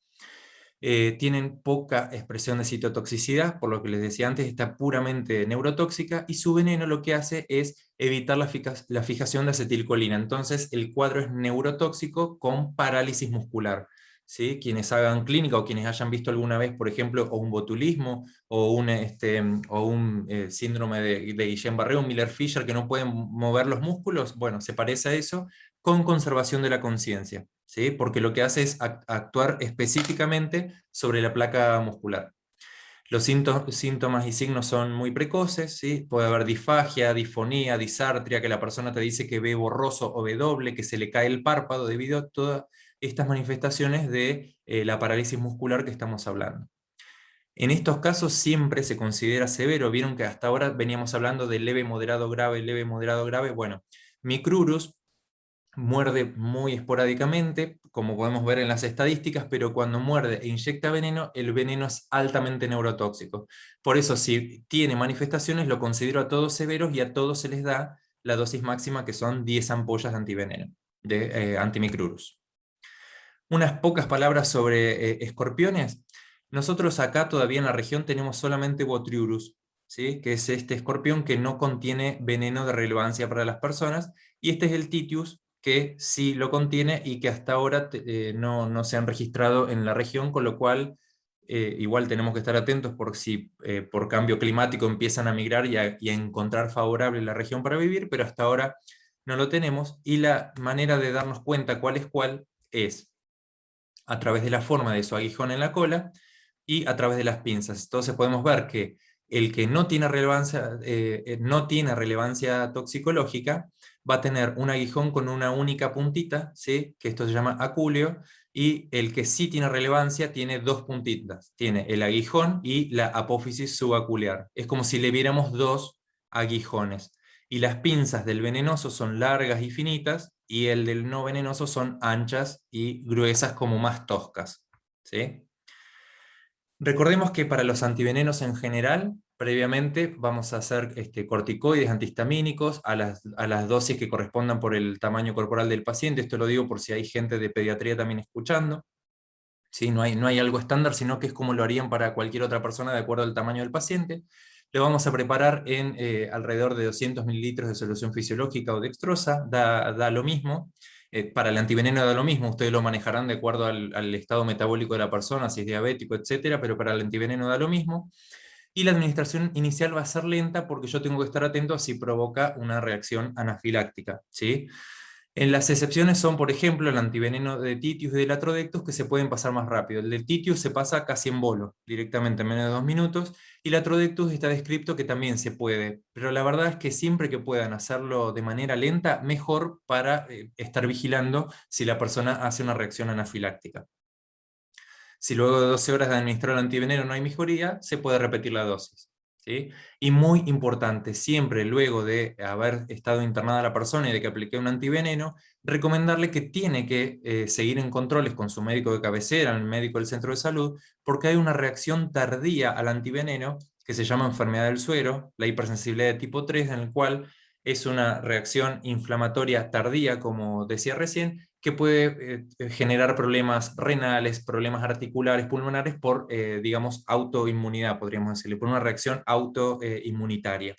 Tienen poca expresión de citotoxicidad, por lo que les decía antes, está puramente neurotóxica, y su veneno lo que hace es evitar la fijación de acetilcolina. Entonces el cuadro es neurotóxico con parálisis muscular. ¿Sí? Quienes hagan clínica o quienes hayan visto alguna vez, por ejemplo, o un botulismo o un síndrome de Guillain-Barré, un Miller-Fisher, que no pueden mover los músculos, bueno, se parece a eso, con conservación de la conciencia, ¿sí? Porque lo que hace es actuar específicamente sobre la placa muscular. Los síntomas y signos son muy precoces, ¿sí? Puede haber disfagia, disfonía, disartria, que la persona te dice que ve borroso o ve doble, que se le cae el párpado debido a todas estas manifestaciones de la parálisis muscular que estamos hablando. En estos casos siempre se considera severo. Vieron que hasta ahora veníamos hablando de leve, moderado, grave, leve, moderado, grave. Bueno, Micrurus muerde muy esporádicamente, como podemos ver en las estadísticas, pero cuando muerde e inyecta veneno, el veneno es altamente neurotóxico. Por eso, si tiene manifestaciones, lo considero a todos severos y a todos se les da la dosis máxima, que son 10 ampollas de antiveneno, de antimicrurus. Unas pocas palabras sobre escorpiones. Nosotros acá todavía en la región tenemos solamente Botriurus, ¿sí? Que es este escorpión que no contiene veneno de relevancia para las personas, y este es el Titius, que sí lo contiene y que hasta ahora no se han registrado en la región, con lo cual igual tenemos que estar atentos por si por cambio climático empiezan a migrar y a encontrar favorable la región para vivir, pero hasta ahora no lo tenemos, y la manera de darnos cuenta cuál es a través de la forma de su aguijón en la cola y a través de las pinzas. Entonces podemos ver que el que no tiene relevancia toxicológica va a tener un aguijón con una única puntita, ¿sí? Que esto se llama acúleo, y el que sí tiene relevancia tiene dos puntitas, tiene el aguijón y la apófisis subacular. Es como si le viéramos dos aguijones. Y las pinzas del venenoso son largas y finitas, y el del no venenoso son anchas y gruesas, como más toscas, ¿sí? Recordemos que para los antivenenos en general, previamente vamos a hacer corticoides antihistamínicos a las dosis que correspondan por el tamaño corporal del paciente. Esto lo digo por si hay gente de pediatría también escuchando. ¿Sí? No hay algo estándar, sino que es como lo harían para cualquier otra persona de acuerdo al tamaño del paciente. Lo vamos a preparar en alrededor de 200 mililitros de solución fisiológica o dextrosa, da lo mismo. Para el antiveneno da lo mismo, ustedes lo manejarán de acuerdo al estado metabólico de la persona, si es diabético, etcétera, pero para el antiveneno da lo mismo. Y la administración inicial va a ser lenta porque yo tengo que estar atento a si provoca una reacción anafiláctica, ¿sí? En las excepciones son, por ejemplo, el antiveneno de Titius y del Atrodectus, que se pueden pasar más rápido. El del Titius se pasa casi en bolo, directamente en menos de 2 minutos, y el Atrodectus está descrito que también se puede, pero la verdad es que siempre que puedan hacerlo de manera lenta, mejor para estar vigilando si la persona hace una reacción anafiláctica. Si luego de 12 horas de administrar el antiveneno no hay mejoría, se puede repetir la dosis, ¿sí? Y muy importante, siempre luego de haber estado internada la persona y de que apliqué un antiveneno, recomendarle que tiene que seguir en controles con su médico de cabecera, el médico del centro de salud, porque hay una reacción tardía al antiveneno que se llama enfermedad del suero, la hipersensibilidad de tipo 3, en el cual es una reacción inflamatoria tardía, como decía recién, que puede generar problemas renales, problemas articulares, pulmonares, por, digamos, autoinmunidad, podríamos decirle, por una reacción autoinmunitaria.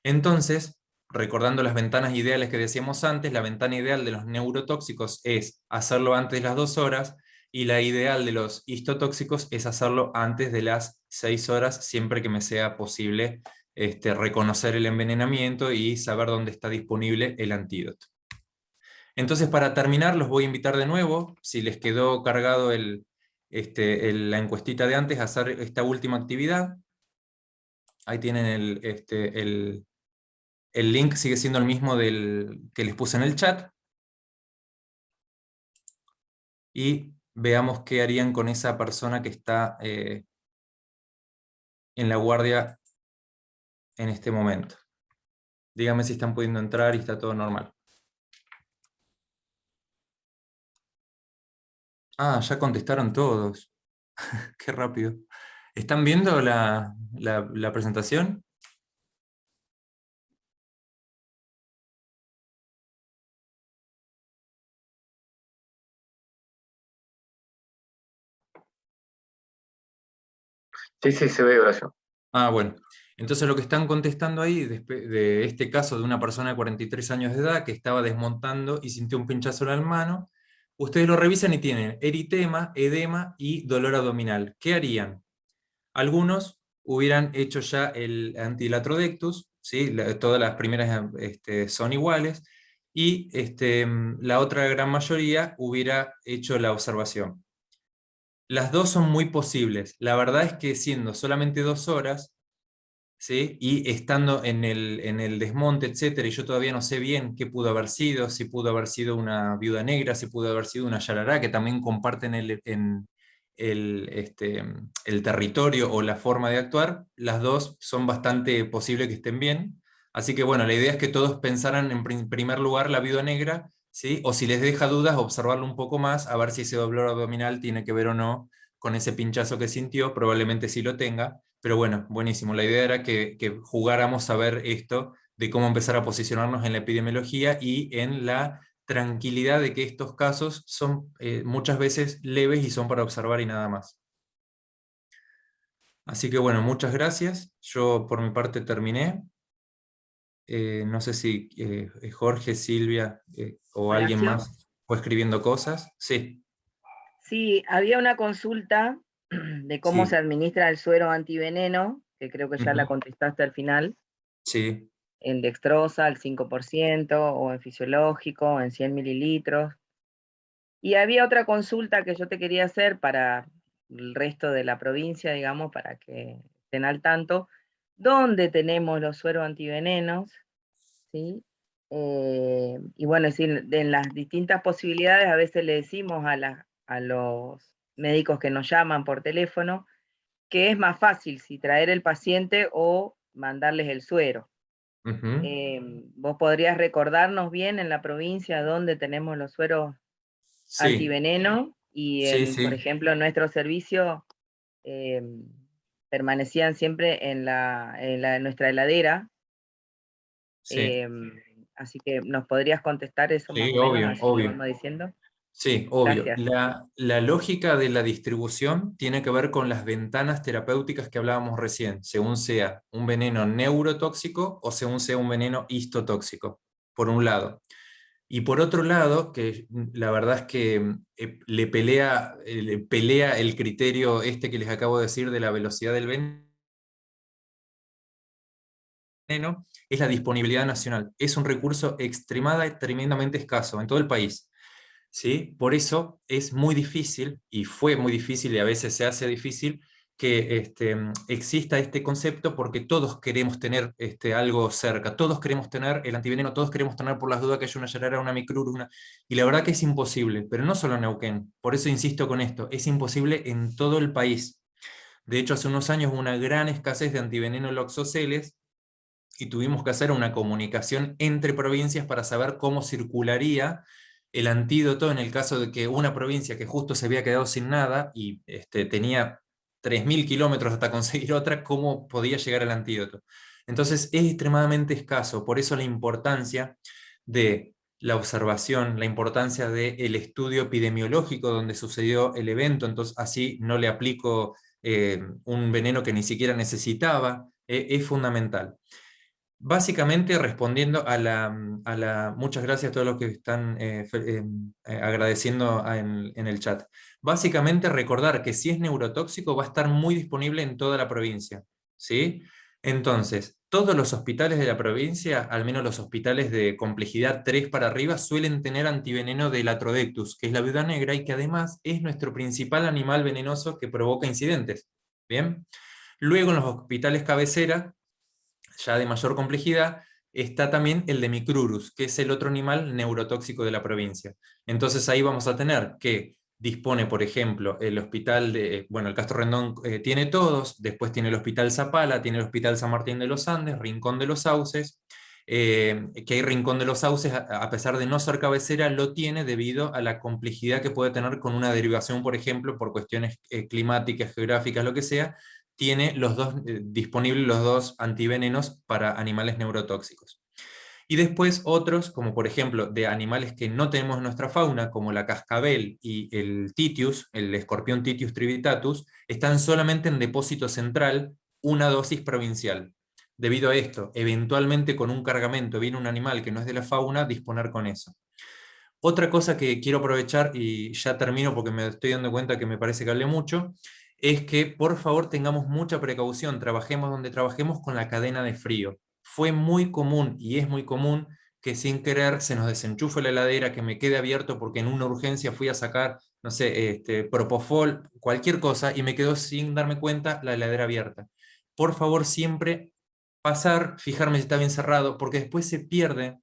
Entonces, recordando las ventanas ideales que decíamos antes, la ventana ideal de los neurotóxicos es hacerlo antes de las 2 horas, y la ideal de los histotóxicos es hacerlo antes de las 6 horas, siempre que me sea posible reconocer el envenenamiento y saber dónde está disponible el antídoto. Entonces, para terminar, los voy a invitar de nuevo, si les quedó cargado la encuestita de antes, a hacer esta última actividad. Ahí tienen el link, sigue siendo el mismo del que les puse en el chat. Y veamos qué harían con esa persona que está en la guardia en este momento. Díganme si están pudiendo entrar y está todo normal. Ah, ya contestaron todos. Qué rápido. ¿Están viendo la presentación? Sí, sí, se ve, Horacio. Ah, bueno. Entonces lo que están contestando ahí, de este caso de una persona de 43 años de edad que estaba desmontando y sintió un pinchazo en la mano, ustedes lo revisan y tienen eritema, edema y dolor abdominal. ¿Qué harían? Algunos hubieran hecho ya el antilatrodectus, ¿sí? Todas las primeras son iguales, y la otra gran mayoría hubiera hecho la observación. Las dos son muy posibles. La verdad es que siendo solamente 2 horas, ¿sí? Y estando en el desmonte, etcétera, y yo todavía no sé bien qué pudo haber sido, si pudo haber sido una viuda negra, si pudo haber sido una yarará, que también comparten el territorio o la forma de actuar, las dos son bastante posibles que estén bien. Así que bueno, la idea es que todos pensaran en primer lugar la viuda negra, ¿sí? O si les deja dudas, observarlo un poco más, a ver si ese dolor abdominal tiene que ver o no con ese pinchazo que sintió, probablemente sí lo tenga, pero bueno, buenísimo. La idea era que jugáramos a ver esto de cómo empezar a posicionarnos en la epidemiología y en la tranquilidad de que estos casos son muchas veces leves y son para observar y nada más. Así que bueno, muchas gracias. Yo por mi parte terminé. No sé si Jorge, Silvia o alguien Horacio. más fue escribiendo cosas. Sí, Sí, había una consulta de cómo se sí. administra el suero antiveneno, que creo que ya la Ujú. contestaste al final, Sí, en dextrosa al 5%, o en fisiológico, en 100 mililitros. Y había otra consulta que yo te quería hacer para el resto de la provincia, digamos, para que estén al tanto, dónde tenemos los sueros antivenenos, ¿sí? Y bueno, es decir, en las distintas posibilidades a veces le decimos a los médicos que nos llaman por teléfono que es más fácil si traer el paciente o mandarles el suero. ¿Vos podrías recordarnos bien en la provincia dónde tenemos los sueros Sí, antiveneno? Y sí, por sí, ejemplo, en nuestro servicio permanecían siempre en nuestra heladera. sí, Así que nos podrías contestar eso más sí, o menos, obvio, así lo obvio. vamos diciendo. Sí, obvio. Gracias. La lógica de la distribución tiene que ver con las ventanas terapéuticas que hablábamos recién, según sea un veneno neurotóxico o según sea un veneno histotóxico, por un lado. Y por otro lado, que la verdad es que le pelea el criterio este que les acabo de decir de la velocidad del veneno, es la disponibilidad nacional. Es un recurso tremendamente escaso en todo el país. ¿Sí? Por eso es muy difícil, y fue muy difícil y a veces se hace difícil, que exista este concepto porque todos queremos tener algo cerca, todos queremos tener el antiveneno, todos queremos tener por las dudas que haya una yarara, una micrur, y la verdad que es imposible, pero no solo en Neuquén, por eso insisto con esto, es imposible en todo el país. De hecho, hace unos años hubo una gran escasez de antiveneno loxoceles y tuvimos que hacer una comunicación entre provincias para saber cómo circularía el antídoto en el caso de que una provincia que justo se había quedado sin nada y tenía 3.000 kilómetros hasta conseguir otra, cómo podía llegar el antídoto. Entonces es extremadamente escaso, por eso la importancia de la observación, la importancia del estudio epidemiológico donde sucedió el evento, entonces así no le aplico un veneno que ni siquiera necesitaba, es fundamental. Básicamente respondiendo muchas gracias a todos los que están agradeciendo en el chat. Básicamente recordar que si es neurotóxico va a estar muy disponible en toda la provincia, ¿sí? Entonces, todos los hospitales de la provincia, al menos los hospitales de complejidad 3 para arriba, suelen tener antiveneno del Atrodectus, que es la viuda negra y que además es nuestro principal animal venenoso que provoca incidentes. ¿Bien? Luego en los hospitales cabecera, ya de mayor complejidad, está también el de Micrurus, que es el otro animal neurotóxico de la provincia. Entonces ahí vamos a tener que dispone, por ejemplo, el hospital de, bueno, el Castro Rendón tiene todos, después tiene el Hospital Zapala, tiene el Hospital San Martín de los Andes, Rincón de los Sauces, que hay Rincón de los Sauces, a pesar de no ser cabecera, lo tiene debido a la complejidad que puede tener con una derivación, por ejemplo, por cuestiones climáticas, geográficas, lo que sea, tiene disponibles los dos antivenenos para animales neurotóxicos. Y después otros, como por ejemplo de animales que no tenemos en nuestra fauna, como la cascabel y el titius, el escorpión Titius trivitatus, están solamente en depósito central, una dosis provincial. Debido a esto, eventualmente con un cargamento viene un animal que no es de la fauna, disponer con eso. Otra cosa que quiero aprovechar, y ya termino porque me estoy dando cuenta que me parece que hablé mucho, es que por favor tengamos mucha precaución, trabajemos donde trabajemos con la cadena de frío. Fue muy común y es muy común que sin querer se nos desenchufe la heladera, que me quede abierto porque en una urgencia fui a sacar, no sé, propofol, cualquier cosa, y me quedó sin darme cuenta la heladera abierta. Por favor, siempre pasar, fijarme si está bien cerrado, porque después se pierde,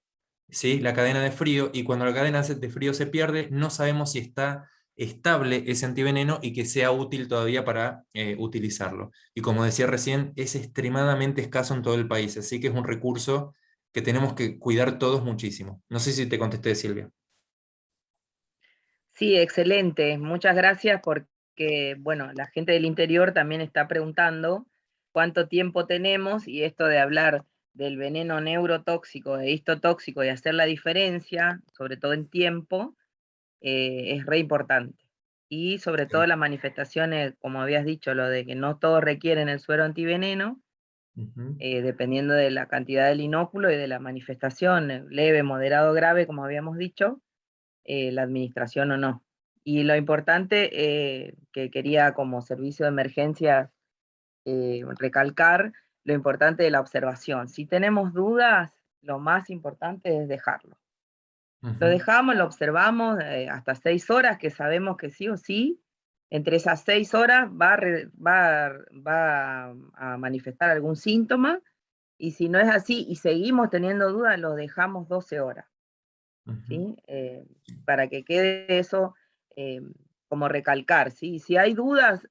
¿sí?, la cadena de frío, y cuando la cadena de frío se pierde, no sabemos si está estable ese antiveneno y que sea útil todavía para utilizarlo. Y como decía recién, es extremadamente escaso en todo el país, así que es un recurso que tenemos que cuidar todos muchísimo. No sé si te contesté, Silvia. Sí, excelente. Muchas gracias porque, bueno, la gente del interior también está preguntando cuánto tiempo tenemos y esto de hablar del veneno neurotóxico e histotóxico y hacer la diferencia, sobre todo en tiempo, es re importante. Y sobre todo Sí. las manifestaciones, como habías dicho, lo de que no todos requieren el suero antiveneno, Ujú. dependiendo de la cantidad del inóculo y de la manifestación, leve, moderado, grave, como habíamos dicho, la administración o no. Y lo importante que quería como servicio de emergencias recalcar, lo importante de la observación. Si tenemos dudas, lo más importante es dejarlo. Lo Ujú. dejamos, lo observamos hasta 6 horas, que sabemos que sí o sí, entre esas 6 horas va a manifestar algún síntoma, Y si no es así y seguimos teniendo dudas, lo dejamos 12 horas. ¿Sí? Para que quede eso como recalcar, ¿sí? Si hay dudas,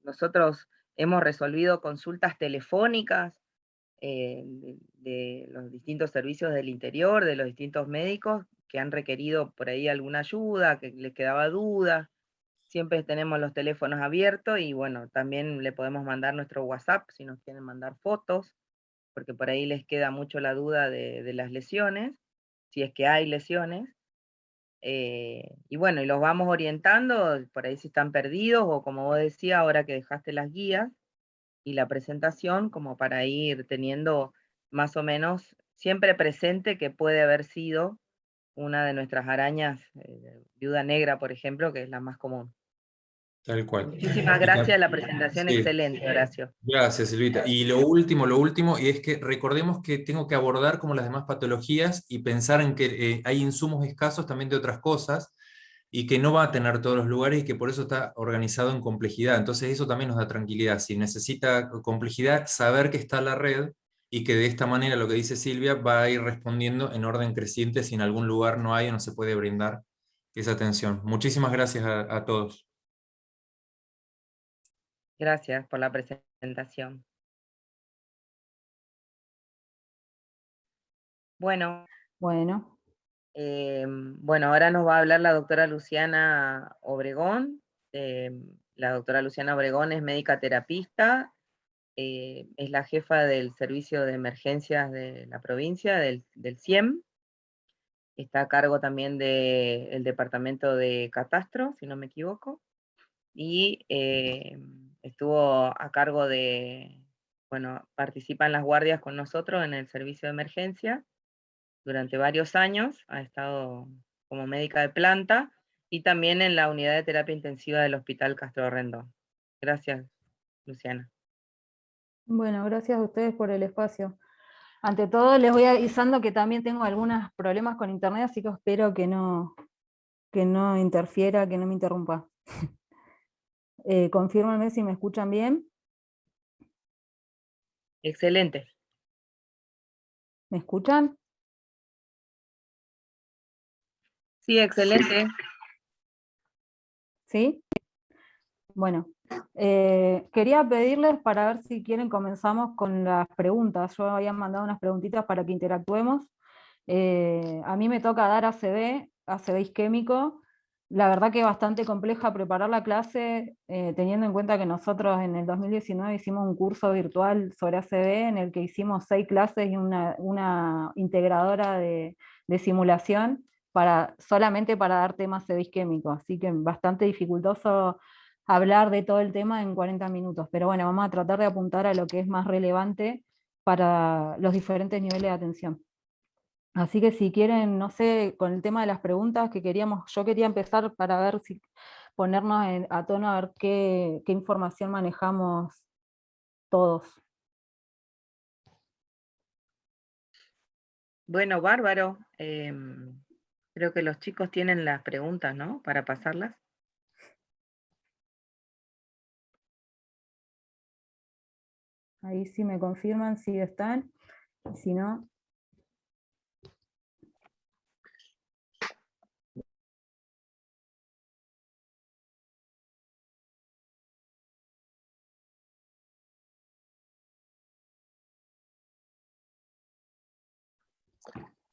nosotros hemos resolvido consultas telefónicas de los distintos servicios del interior, de los distintos médicos que han requerido por ahí alguna ayuda, que les quedaba duda. Siempre tenemos los teléfonos abiertos y bueno, también le podemos mandar nuestro WhatsApp si nos quieren mandar fotos, porque por ahí les queda mucho la duda de las lesiones, si es que hay lesiones. Y bueno, y los vamos orientando, por ahí si están perdidos, o como vos decías, ahora que dejaste las guías y la presentación, como para ir teniendo más o menos siempre presente que puede haber sido una de nuestras arañas, viuda negra, por ejemplo, que es la más común. Tal cual. Muchísimas Y gracias, la presentación sí, excelente, Horacio. gracias, Silvita. Y lo último, y es que recordemos que tengo que abordar como las demás patologías y pensar en que hay insumos escasos también de otras cosas y que no va a tener todos los lugares y que por eso está organizado en complejidad. Entonces eso también nos da tranquilidad. Si necesita complejidad, saber que está la red y que de esta manera lo que dice Silvia va a ir respondiendo en orden creciente si en algún lugar no hay o no se puede brindar esa atención. Muchísimas gracias a todos. Gracias por la presentación. Bueno, Bueno, bueno, ahora nos va a hablar la doctora Luciana Obregón. La doctora Luciana Obregón es médica terapista, es la jefa del servicio de emergencias de la provincia, del CIEM. Está a cargo también del departamento de catastro, si no me equivoco. Y estuvo a cargo de, bueno, participa en las guardias con nosotros en el servicio de emergencia durante varios años, ha estado como médica de planta y también en la unidad de terapia intensiva del Hospital Castro Rendón. Gracias, Luciana. bueno, gracias a ustedes por el espacio. Ante todo, les voy avisando que también tengo algunos problemas con internet, así que espero que no interfiera, que no me interrumpa. Confírmenme si me escuchan bien. Excelente. ¿Me escuchan? Sí, excelente. ¿Sí? Bueno, quería pedirles para ver si quieren comenzamos con las preguntas. Yo había mandado unas preguntitas para que interactuemos. A mí me toca dar ACV isquémico. La verdad que es bastante compleja preparar la clase, teniendo en cuenta que nosotros en el 2019 hicimos un curso virtual sobre ACV en el que hicimos 6 clases y una integradora de simulación solamente para dar temas ACV isquémico. Así que bastante dificultoso hablar de todo el tema en 40 minutos. Pero bueno, vamos a tratar de apuntar a lo que es más relevante para los diferentes niveles de atención. Así que si quieren, no sé, con el tema de las preguntas que yo quería empezar para ver si ponernos a tono a ver qué información manejamos todos. Bueno, bárbaro. Creo que los chicos tienen las preguntas, ¿no? Para pasarlas. Ahí sí me confirman si están, y si no...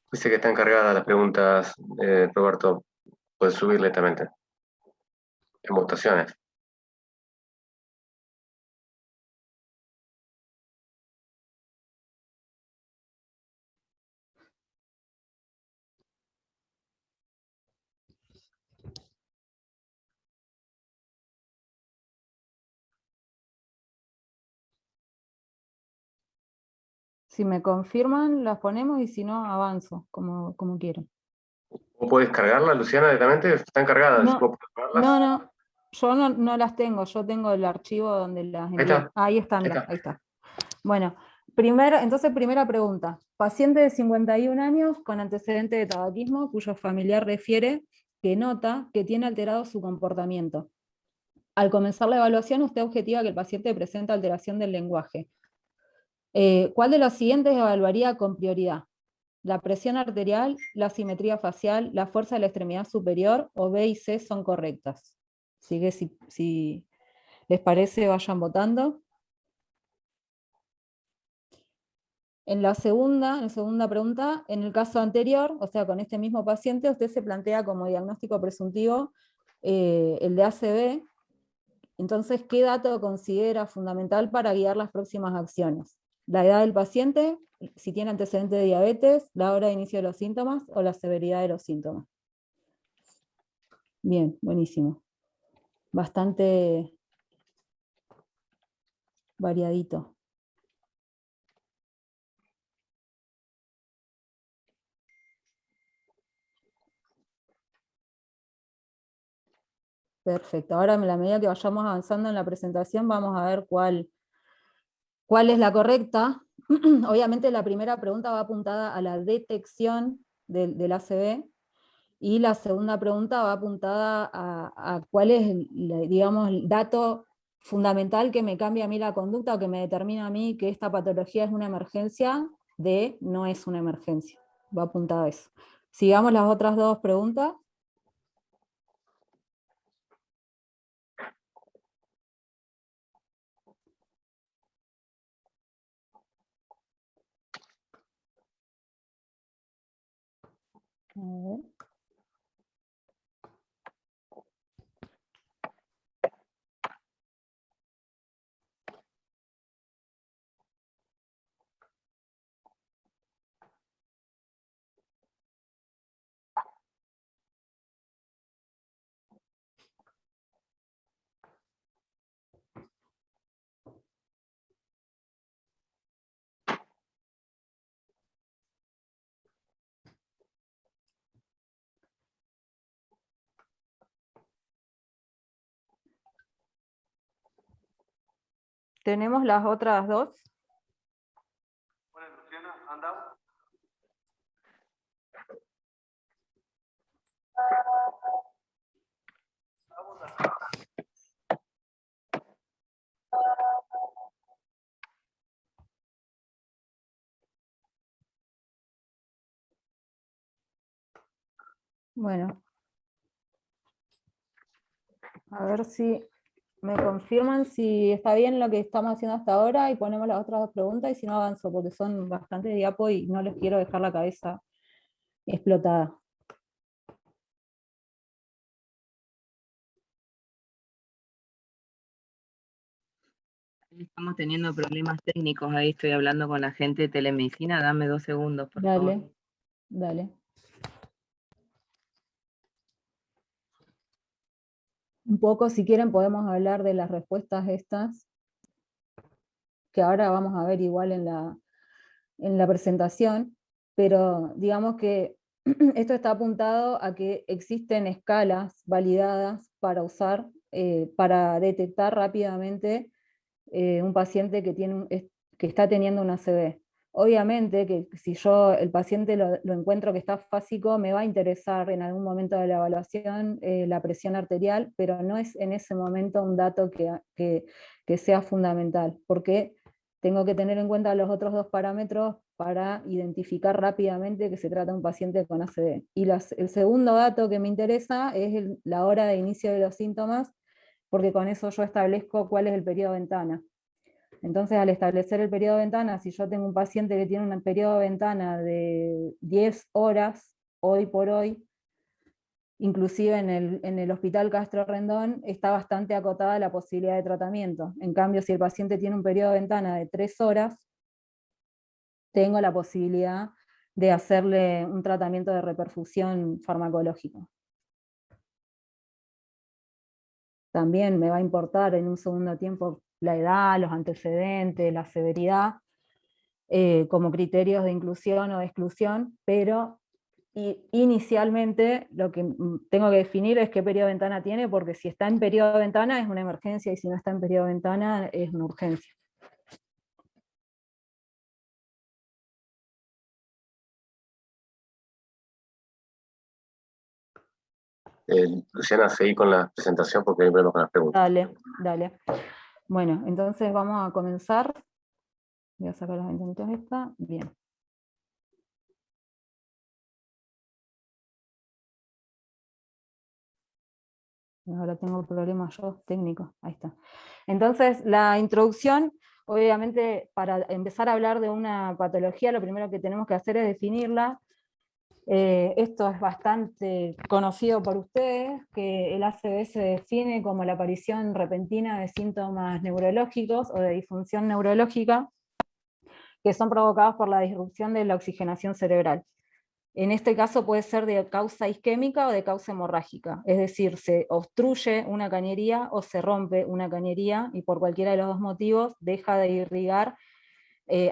Dice que están cargadas las preguntas, Roberto. Puedes subir lentamente. En votaciones. Si me confirman, las ponemos y si no, avanzo, como quieran. ¿Vos podés cargarlas, Luciana, directamente? Están cargadas. No, ¿Vos podés cargarlas? no, yo no las tengo, yo tengo el archivo donde las envié. está. Ahí está, Ahí mira, está. ahí está. Bueno, entonces primera pregunta. Paciente de 51 años con antecedente de tabaquismo, cuyo familiar refiere que nota que tiene alterado su comportamiento. Al comenzar la evaluación, usted objetiva que el paciente presenta alteración del lenguaje. ¿Cuál de los siguientes evaluaría con prioridad? ¿La presión arterial, la simetría facial, la fuerza de la extremidad superior o B y C son correctas? Así que si les parece, vayan votando. En la segunda pregunta, en el caso anterior, o sea, con este mismo paciente, usted se plantea como diagnóstico presuntivo el de ACV. Entonces, ¿qué dato considera fundamental para guiar las próximas acciones? La edad del paciente, si tiene antecedentes de diabetes, la hora de inicio de los síntomas o la severidad de los síntomas. Bien, buenísimo. Bastante variadito. Perfecto. Ahora, a la medida que vayamos avanzando en la presentación, vamos a ver cuál es la correcta. Obviamente la primera pregunta va apuntada a la detección del ACV, y la segunda pregunta va apuntada a cuál es, digamos, el dato fundamental que me cambia a mí la conducta o que me determina a mí que esta patología es una emergencia de no es una emergencia. Va apuntada a eso. Sigamos las otras dos preguntas. A ver. Tenemos las otras dos. Bueno, Luciana, anda. Bueno, a ver si me confirman si está bien lo que estamos haciendo hasta ahora y ponemos las otras dos preguntas, y si no avanzo, porque son bastante diapo y no les quiero dejar la cabeza explotada. Estamos teniendo problemas técnicos, ahí estoy hablando con la gente de telemedicina, dame 2 segundos, por favor. Dale, dale. Un poco, si quieren, podemos hablar de las respuestas estas, que ahora vamos a ver igual en la presentación, pero digamos que esto está apuntado a que existen escalas validadas para usar, para detectar rápidamente un paciente que está teniendo una ACV. Obviamente que si yo el paciente lo encuentro que está fásico, me va a interesar en algún momento de la evaluación la presión arterial, pero no es en ese momento un dato que sea fundamental, porque tengo que tener en cuenta los otros dos parámetros para identificar rápidamente que se trata de un paciente con ACV. Y el segundo dato que me interesa es la hora de inicio de los síntomas, porque con eso yo establezco cuál es el periodo de ventana. Entonces, al establecer el periodo de ventana, si yo tengo un paciente que tiene un periodo de ventana de 10 horas, hoy por hoy, inclusive en el Hospital Castro Rendón, está bastante acotada la posibilidad de tratamiento. En cambio, si el paciente tiene un periodo de ventana de 3 horas, tengo la posibilidad de hacerle un tratamiento de reperfusión farmacológico. También me va a importar en un segundo tiempo la edad, los antecedentes, la severidad, como criterios de inclusión o de exclusión, pero inicialmente lo que tengo que definir es qué periodo de ventana tiene, porque si está en periodo de ventana es una emergencia, y si no está en periodo de ventana es una urgencia. Luciana, seguí con la presentación porque hay problemas con las preguntas. Dale, dale. Bueno, entonces vamos a comenzar. Voy a sacar las ventanitas esta. Bien. Ahora tengo problemas yo técnicos. Ahí está. Entonces, la introducción, obviamente, para empezar a hablar de una patología, lo primero que tenemos que hacer es definirla. Esto es bastante conocido por ustedes, que el ACV se define como la aparición repentina de síntomas neurológicos o de disfunción neurológica que son provocados por la disrupción de la oxigenación cerebral. En este caso puede ser de causa isquémica o de causa hemorrágica, es decir, se obstruye una cañería o se rompe una cañería y por cualquiera de los dos motivos deja de irrigar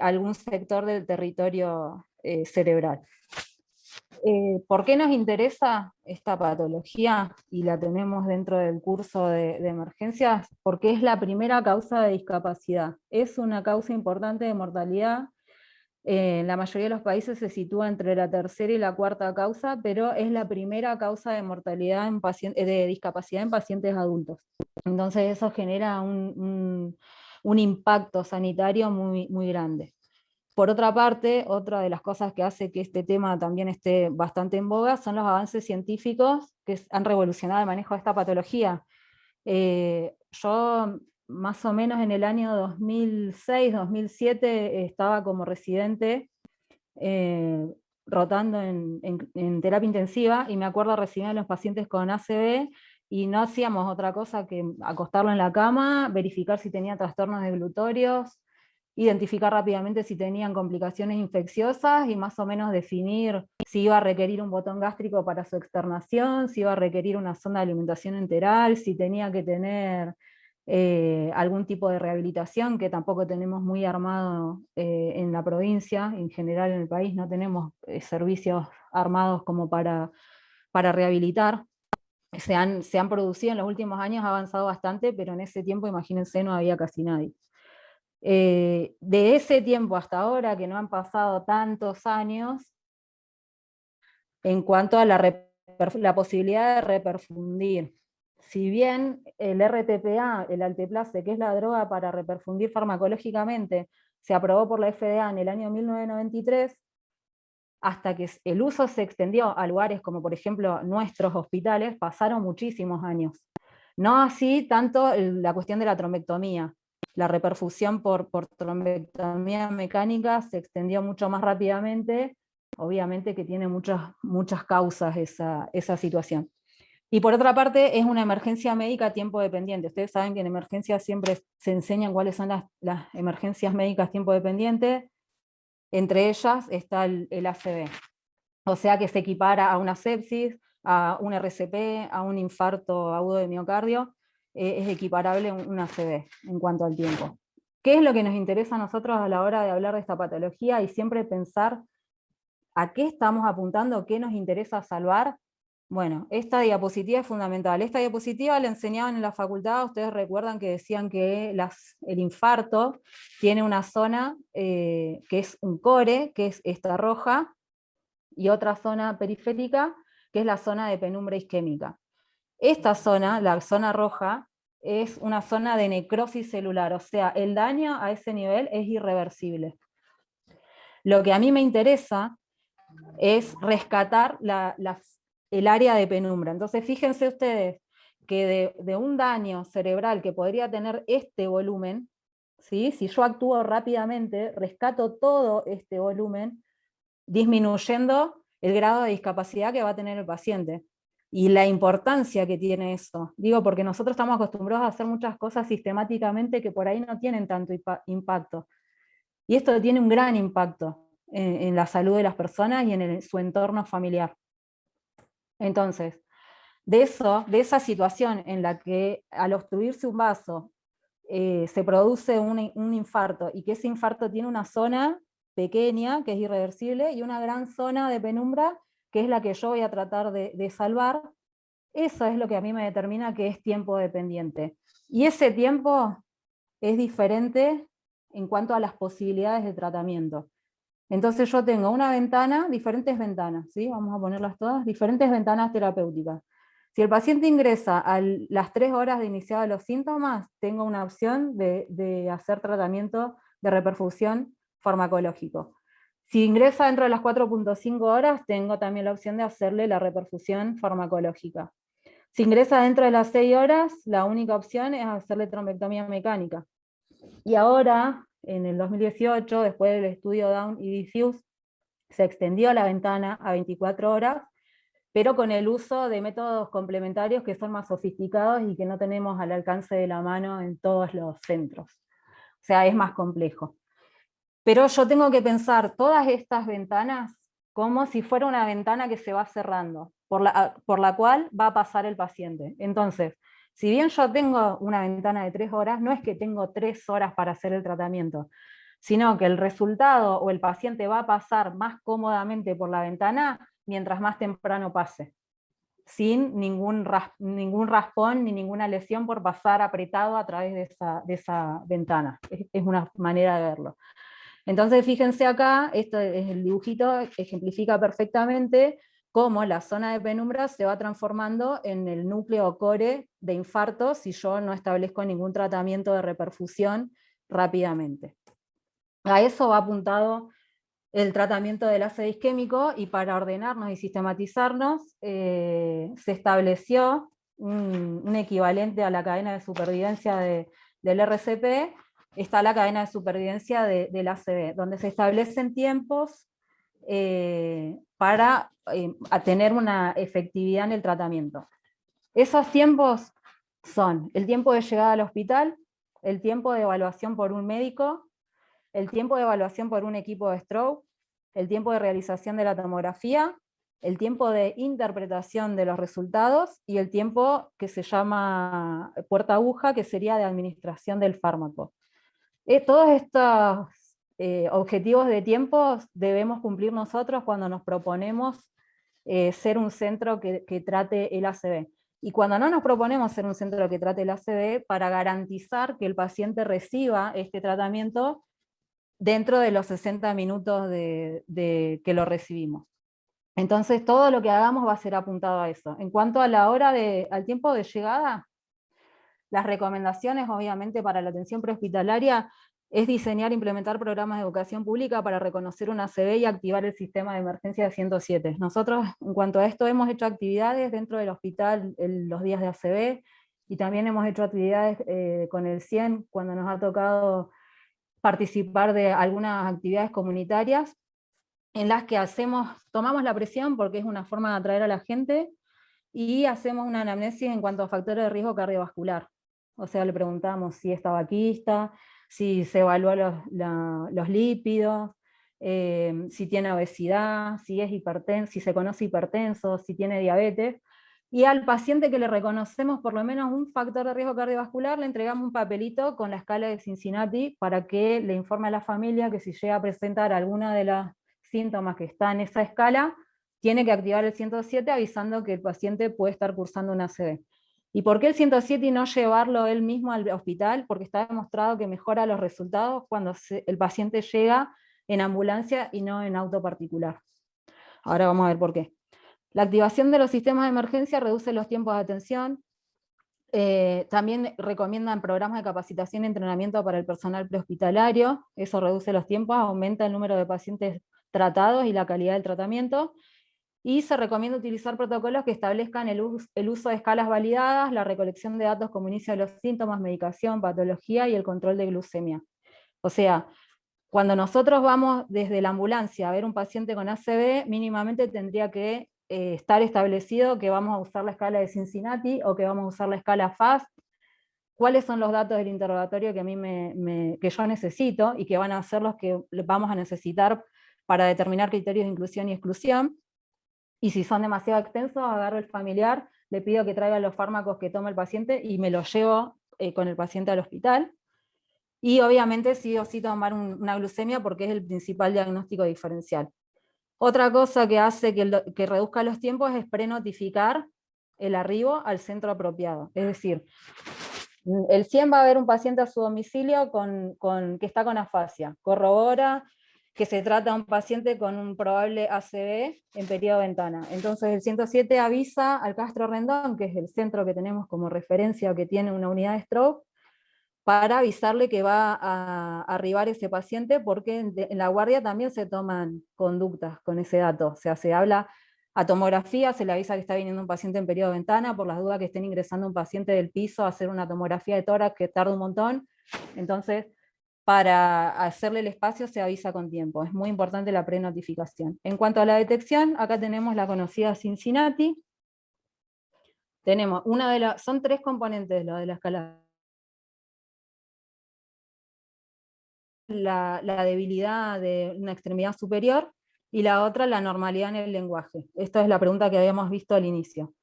algún sector del territorio cerebral. ¿Por qué nos interesa esta patología y la tenemos dentro del curso de emergencias? Porque es la primera causa de discapacidad. Es una causa importante de mortalidad. En la mayoría de los países se sitúa entre la tercera y la cuarta causa, pero es la primera causa de mortalidad de discapacidad en pacientes adultos. Entonces eso genera un impacto sanitario muy, muy grande. Por otra parte, otra de las cosas que hace que este tema también esté bastante en boga son los avances científicos que han revolucionado el manejo de esta patología. Yo más o menos en el año 2006-2007 estaba como residente rotando en terapia intensiva y me acuerdo recibir a los pacientes con ACV y no hacíamos otra cosa que acostarlo en la cama, verificar si tenía trastornos deglutorios, identificar rápidamente si tenían complicaciones infecciosas y más o menos definir si iba a requerir un botón gástrico para su externación, si iba a requerir una sonda de alimentación enteral, si tenía que tener algún tipo de rehabilitación, que tampoco tenemos muy armado en la provincia, en general en el país no tenemos servicios armados como para rehabilitar. Se han producido en los últimos años, ha avanzado bastante, pero en ese tiempo, imagínense, no había casi nadie. De ese tiempo hasta ahora, que no han pasado tantos años, en cuanto a la posibilidad de reperfundir. Si bien el RTPA, el Alteplase, que es la droga para reperfundir farmacológicamente, se aprobó por la FDA en el año 1993, hasta que el uso se extendió a lugares como por ejemplo nuestros hospitales, pasaron muchísimos años. No así tanto la cuestión de la trombectomía. La reperfusión por trombectomía mecánica se extendió mucho más rápidamente, obviamente que tiene muchas causas esa situación. Y por otra parte, es una emergencia médica tiempo dependiente. Ustedes saben que en emergencias siempre se enseñan cuáles son las emergencias médicas tiempo dependiente. Entre ellas está el ACV. O sea que se equipara a una sepsis, a un RCP, a un infarto agudo de miocardio. Es equiparable a un ACV en cuanto al tiempo. ¿Qué es lo que nos interesa a nosotros a la hora de hablar de esta patología? Y siempre pensar a qué estamos apuntando, qué nos interesa salvar. Bueno, esta diapositiva es fundamental. Esta diapositiva la enseñaban en la facultad, ustedes recuerdan que decían que el infarto tiene una zona que es un core, que es esta roja, y otra zona periférica, que es la zona de penumbra isquémica. Esta zona, la zona roja, es una zona de necrosis celular, o sea, el daño a ese nivel es irreversible. Lo que a mí me interesa es rescatar el área de penumbra. Entonces fíjense ustedes que de un daño cerebral que podría tener este volumen, ¿sí? Si yo actúo rápidamente, rescato todo este volumen, disminuyendo el grado de discapacidad que va a tener el paciente. Y la importancia que tiene eso. Digo, porque nosotros estamos acostumbrados a hacer muchas cosas sistemáticamente que por ahí no tienen tanto impacto. Y esto tiene un gran impacto en la salud de las personas y en su entorno familiar. Entonces, de esa situación en la que al obstruirse un vaso se produce un infarto y que ese infarto tiene una zona pequeña que es irreversible y una gran zona de penumbra que es la que yo voy a tratar de salvar, eso es lo que a mí me determina que es tiempo dependiente. Y ese tiempo es diferente en cuanto a las posibilidades de tratamiento. Entonces yo tengo una ventana, diferentes ventanas, ¿sí? Vamos a ponerlas todas, diferentes ventanas terapéuticas. Si el paciente ingresa a las 3 horas de iniciado los síntomas, tengo una opción de hacer tratamiento de reperfusión farmacológico. Si ingresa dentro de las 4.5 horas, tengo también la opción de hacerle la reperfusión farmacológica. Si ingresa dentro de las 6 horas, la única opción es hacerle trombectomía mecánica. Y ahora, en el 2018, después del estudio Down y Diffuse, se extendió la ventana a 24 horas, pero con el uso de métodos complementarios que son más sofisticados y que no tenemos al alcance de la mano en todos los centros. O sea, es más complejo. Pero yo tengo que pensar todas estas ventanas como si fuera una ventana que se va cerrando, por la cual va a pasar el paciente. Entonces, si bien yo tengo una ventana de 3 horas, no es que tengo 3 horas para hacer el tratamiento, sino que el resultado o el paciente va a pasar más cómodamente por la ventana mientras más temprano pase, sin ningún raspón ni ninguna lesión por pasar apretado a través de esa ventana. Es una manera de verlo. Entonces fíjense acá, esto es el dibujito, ejemplifica perfectamente cómo la zona de penumbra se va transformando en el núcleo core de infarto si yo no establezco ningún tratamiento de reperfusión rápidamente. A eso va apuntado el tratamiento del ácido isquémico, y para ordenarnos y sistematizarnos se estableció un equivalente a la cadena de supervivencia del RCP. Está la cadena de supervivencia del ACV, donde se establecen tiempos para tener una efectividad en el tratamiento. Esos tiempos son el tiempo de llegada al hospital, el tiempo de evaluación por un médico, el tiempo de evaluación por un equipo de stroke, el tiempo de realización de la tomografía, el tiempo de interpretación de los resultados y el tiempo que se llama puerta aguja, que sería de administración del fármaco. Todos estos objetivos de tiempo debemos cumplir nosotros cuando nos proponemos ser un centro que trate el ACV. Y cuando no nos proponemos ser un centro que trate el ACV, para garantizar que el paciente reciba este tratamiento dentro de los 60 minutos de que lo recibimos. Entonces todo lo que hagamos va a ser apuntado a eso. En cuanto a al tiempo de llegada, las recomendaciones obviamente para la atención prehospitalaria es diseñar e implementar programas de educación pública para reconocer un ACV y activar el sistema de emergencia de 107. Nosotros en cuanto a esto hemos hecho actividades dentro del hospital en los días de ACV, y también hemos hecho actividades con el 100 cuando nos ha tocado participar de algunas actividades comunitarias en las que tomamos la presión porque es una forma de atraer a la gente, y hacemos una anamnesis en cuanto a factores de riesgo cardiovascular. O sea, le preguntamos si es tabaquista, si se evalúa los lípidos, si tiene obesidad, si es hipertenso, si se conoce hipertenso, si tiene diabetes. Y al paciente que le reconocemos por lo menos un factor de riesgo cardiovascular, le entregamos un papelito con la escala de Cincinnati para que le informe a la familia que si llega a presentar alguna de los síntomas que está en esa escala, tiene que activar el 107 avisando que el paciente puede estar cursando un ACV. ¿Y por qué el 107 y no llevarlo él mismo al hospital? Porque está demostrado que mejora los resultados cuando el paciente llega en ambulancia y no en auto particular. Ahora vamos a ver por qué. La activación de los sistemas de emergencia reduce los tiempos de atención. También recomiendan programas de capacitación y entrenamiento para el personal prehospitalario. Eso reduce los tiempos, aumenta el número de pacientes tratados y la calidad del tratamiento. Y se recomienda utilizar protocolos que establezcan el uso de escalas validadas, la recolección de datos como inicio de los síntomas, medicación, patología y el control de glucemia. O sea, cuando nosotros vamos desde la ambulancia a ver un paciente con ACV, mínimamente tendría que estar establecido que vamos a usar la escala de Cincinnati o que vamos a usar la escala FAST, cuáles son los datos del interrogatorio que yo necesito y que van a ser los que vamos a necesitar para determinar criterios de inclusión y exclusión. Y si son demasiado extensos, agarro el familiar, le pido que traiga los fármacos que toma el paciente y me los llevo con el paciente al hospital. Y obviamente sí o sí tomar una glucemia porque es el principal diagnóstico diferencial. Otra cosa que hace que reduzca los tiempos es prenotificar el arribo al centro apropiado. Es decir, el 100 va a ver un paciente a su domicilio que está con afasia, corrobora que se trata de un paciente con un probable ACV en periodo ventana. Entonces el 107 avisa al Castro Rendón, que es el centro que tenemos como referencia o que tiene una unidad de stroke, para avisarle que va a arribar ese paciente, porque en la guardia también se toman conductas con ese dato. O sea, se habla a tomografía, se le avisa que está viniendo un paciente en periodo de ventana, por las dudas que estén ingresando un paciente del piso a hacer una tomografía de tórax que tarda un montón. Entonces, para hacerle el espacio se avisa con tiempo. Es muy importante la prenotificación. En cuanto a la detección, acá tenemos la conocida Cincinnati. Tenemos son 3 componentes lo de la escala. La debilidad de una extremidad superior, y la otra la normalidad en el lenguaje. Esta es la pregunta que habíamos visto al inicio.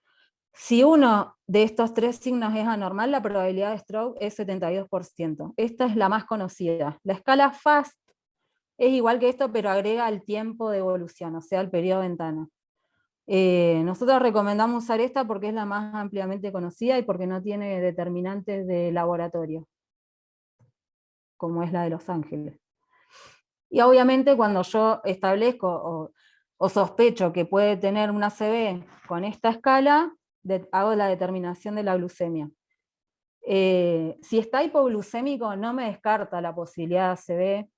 Si uno de estos 3 signos es anormal, la probabilidad de stroke es 72%. Esta es la más conocida. La escala FAST es igual que esto, pero agrega el tiempo de evolución, o sea, el periodo de ventana. Nosotros recomendamos usar esta porque es la más ampliamente conocida y porque no tiene determinantes de laboratorio, como es la de Los Ángeles. Y obviamente cuando yo establezco o sospecho que puede tener una ACV con esta escala, hago la determinación de la glucemia. Si está hipoglucémico, no me descarta la posibilidad de ACV,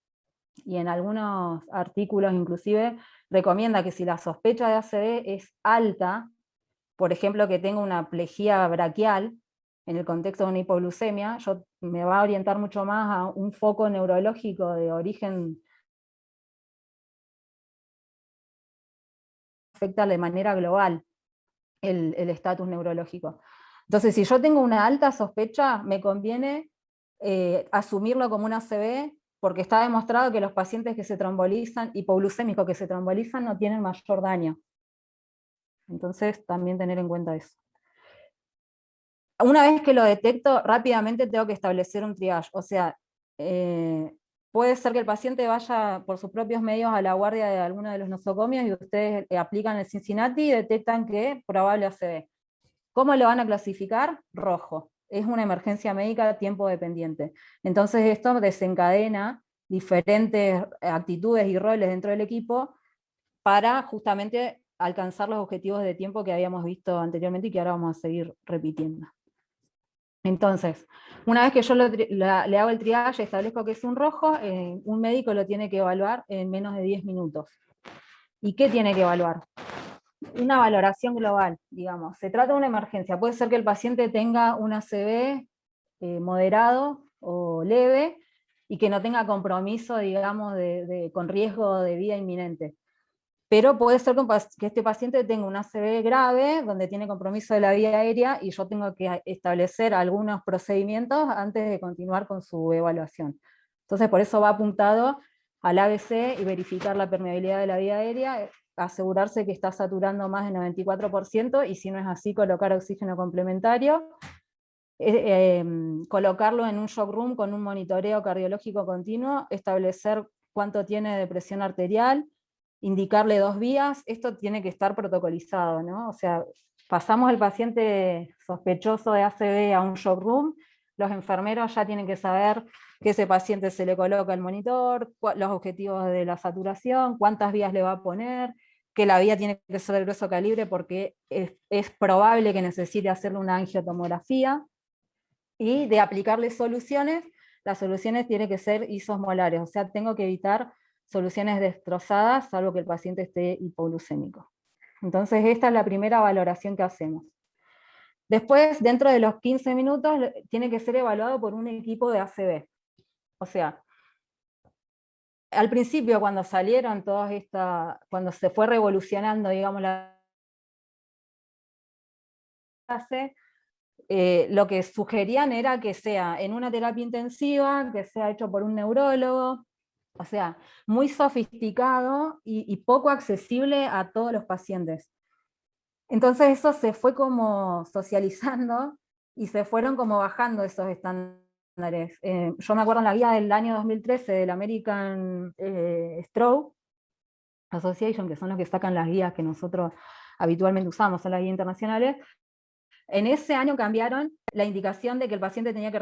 y en algunos artículos inclusive recomienda que si la sospecha de ACV es alta, por ejemplo que tenga una plejía braquial, en el contexto de una hipoglucemia, me va a orientar mucho más a un foco neurológico de origen, afecta de manera global el estatus neurológico. Entonces, si yo tengo una alta sospecha, me conviene asumirlo como una ACV, porque está demostrado que los pacientes que se trombolizan, hipoglucémicos que se trombolizan, no tienen mayor daño. Entonces, también tener en cuenta eso. Una vez que lo detecto, rápidamente tengo que establecer un triage. O sea, puede ser que el paciente vaya por sus propios medios a la guardia de alguno de los nosocomios y ustedes aplican el Cincinnati y detectan que probable ACV. ¿Cómo lo van a clasificar? Rojo. Es una emergencia médica tiempo dependiente. Entonces esto desencadena diferentes actitudes y roles dentro del equipo para justamente alcanzar los objetivos de tiempo que habíamos visto anteriormente y que ahora vamos a seguir repitiendo. Entonces, una vez que yo le hago el triage, establezco que es un rojo, un médico lo tiene que evaluar en menos de 10 minutos. ¿Y qué tiene que evaluar? Una valoración global, digamos. Se trata de una emergencia. Puede ser que el paciente tenga un ACV moderado o leve y que no tenga compromiso, digamos, con riesgo de vida inminente. Pero puede ser que este paciente tenga un ACV grave, donde tiene compromiso de la vía aérea, y yo tengo que establecer algunos procedimientos antes de continuar con su evaluación. Entonces, por eso va apuntado al ABC y verificar la permeabilidad de la vía aérea, asegurarse que está saturando más del 94%, y si no es así, colocar oxígeno complementario, colocarlo en un shock room con un monitoreo cardiológico continuo, establecer cuánto tiene de presión arterial, indicarle 2 vías. Esto tiene que estar protocolizado, ¿no? O sea, pasamos al paciente sospechoso de ACV a un shock room, los enfermeros ya tienen que saber que ese paciente se le coloca el monitor, los objetivos de la saturación, cuántas vías le va a poner, que la vía tiene que ser de grueso calibre porque es probable que necesite hacerle una angiotomografía, y de aplicarle soluciones. Las soluciones tienen que ser isosmolares, o sea, tengo que evitar soluciones destrozadas, salvo que el paciente esté hipoglucémico. Entonces esta es la primera valoración que hacemos. Después, dentro de los 15 minutos, tiene que ser evaluado por un equipo de ACV. O sea, al principio cuando salieron todas estas, cuando se fue revolucionando, digamos, la clase, lo que sugerían era que sea en una terapia intensiva, que sea hecho por un neurólogo, o sea, muy sofisticado y poco accesible a todos los pacientes. Entonces eso se fue como socializando y se fueron como bajando esos estándares. Yo me acuerdo en la guía del año 2013 del American Stroke Association, que son los que sacan las guías que nosotros habitualmente usamos, son las guías internacionales. En ese año cambiaron la indicación de que el paciente tenía que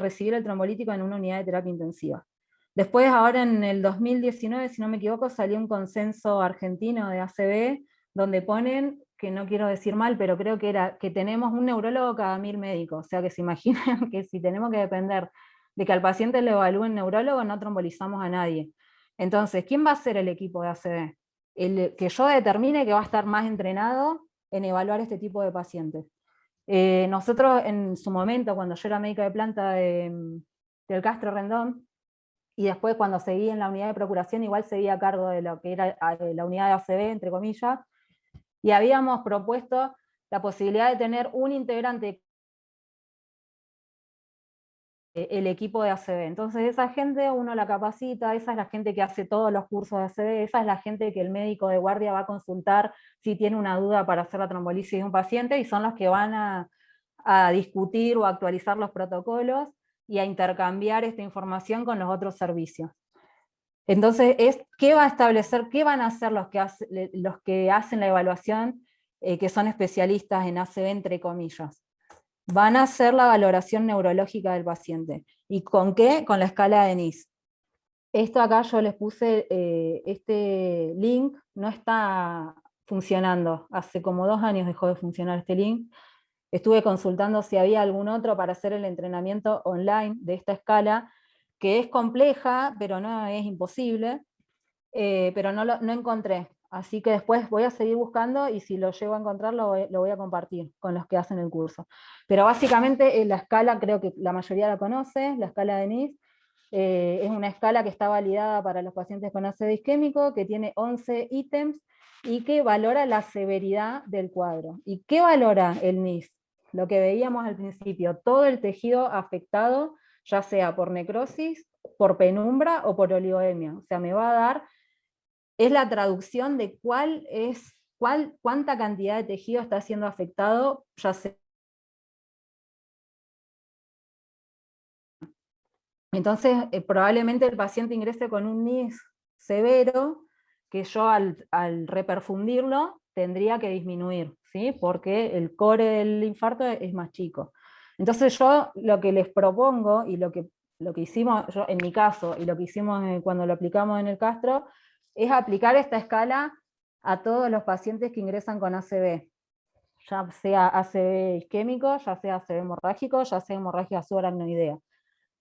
recibir el trombolítico en una unidad de terapia intensiva. Después, ahora en el 2019, si no me equivoco, salió un consenso argentino de ACV, donde ponen que no quiero decir mal, pero creo que era que tenemos un neurólogo cada 1000 médicos. O sea que se imaginan que si tenemos que depender de que al paciente le evalúe un neurólogo, no trombolizamos a nadie. Entonces, ¿quién va a ser el equipo de ACV? El que yo determine que va a estar más entrenado en evaluar este tipo de pacientes. Nosotros en su momento, cuando yo era médica de planta del Castro Rendón, y después cuando seguí en la unidad de procuración, igual seguía a cargo de lo que era la unidad de ACV, entre comillas, y habíamos propuesto la posibilidad de tener un integrante el equipo de ACV. Entonces esa gente uno la capacita, esa es la gente que hace todos los cursos de ACV, esa es la gente que el médico de guardia va a consultar si tiene una duda para hacer la trombolisis de un paciente, y son los que van a discutir o actualizar los protocolos y a intercambiar esta información con los otros servicios. Entonces, ¿qué va a establecer, qué van a hacer los que hacen la evaluación, que son especialistas en ACV, entre comillas? Van a hacer la valoración neurológica del paciente. ¿Y con qué? Con la escala de NIS. Esto acá yo les puse, este link no está funcionando. Hace como 2 años dejó de funcionar este link. Estuve consultando si había algún otro para hacer el entrenamiento online de esta escala, que es compleja, pero no es imposible, pero no encontré. Así que después voy a seguir buscando, y si lo llego a encontrar lo voy a compartir con los que hacen el curso. Pero básicamente la escala, creo que la mayoría la conoce, la escala de NIS, es una escala que está validada para los pacientes con ACV isquémico, que tiene 11 ítems, y que valora la severidad del cuadro. ¿Y qué valora el NIS? Lo que veíamos al principio, todo el tejido afectado, ya sea por necrosis, por penumbra o por oligoemia. O sea, me va a dar, es la traducción de cuánta cantidad de tejido está siendo afectado, ya sea. Entonces, probablemente el paciente ingrese con un NIS severo, que yo al reperfundirlo tendría que disminuir, ¿sí? Porque el core del infarto es más chico. Entonces yo lo que les propongo, y lo que hicimos yo, en mi caso, y lo que hicimos cuando lo aplicamos en el Castro, es aplicar esta escala a todos los pacientes que ingresan con ACV, ya sea ACV isquémico, ya sea ACV hemorrágico, ya sea hemorragia subaracnoidea,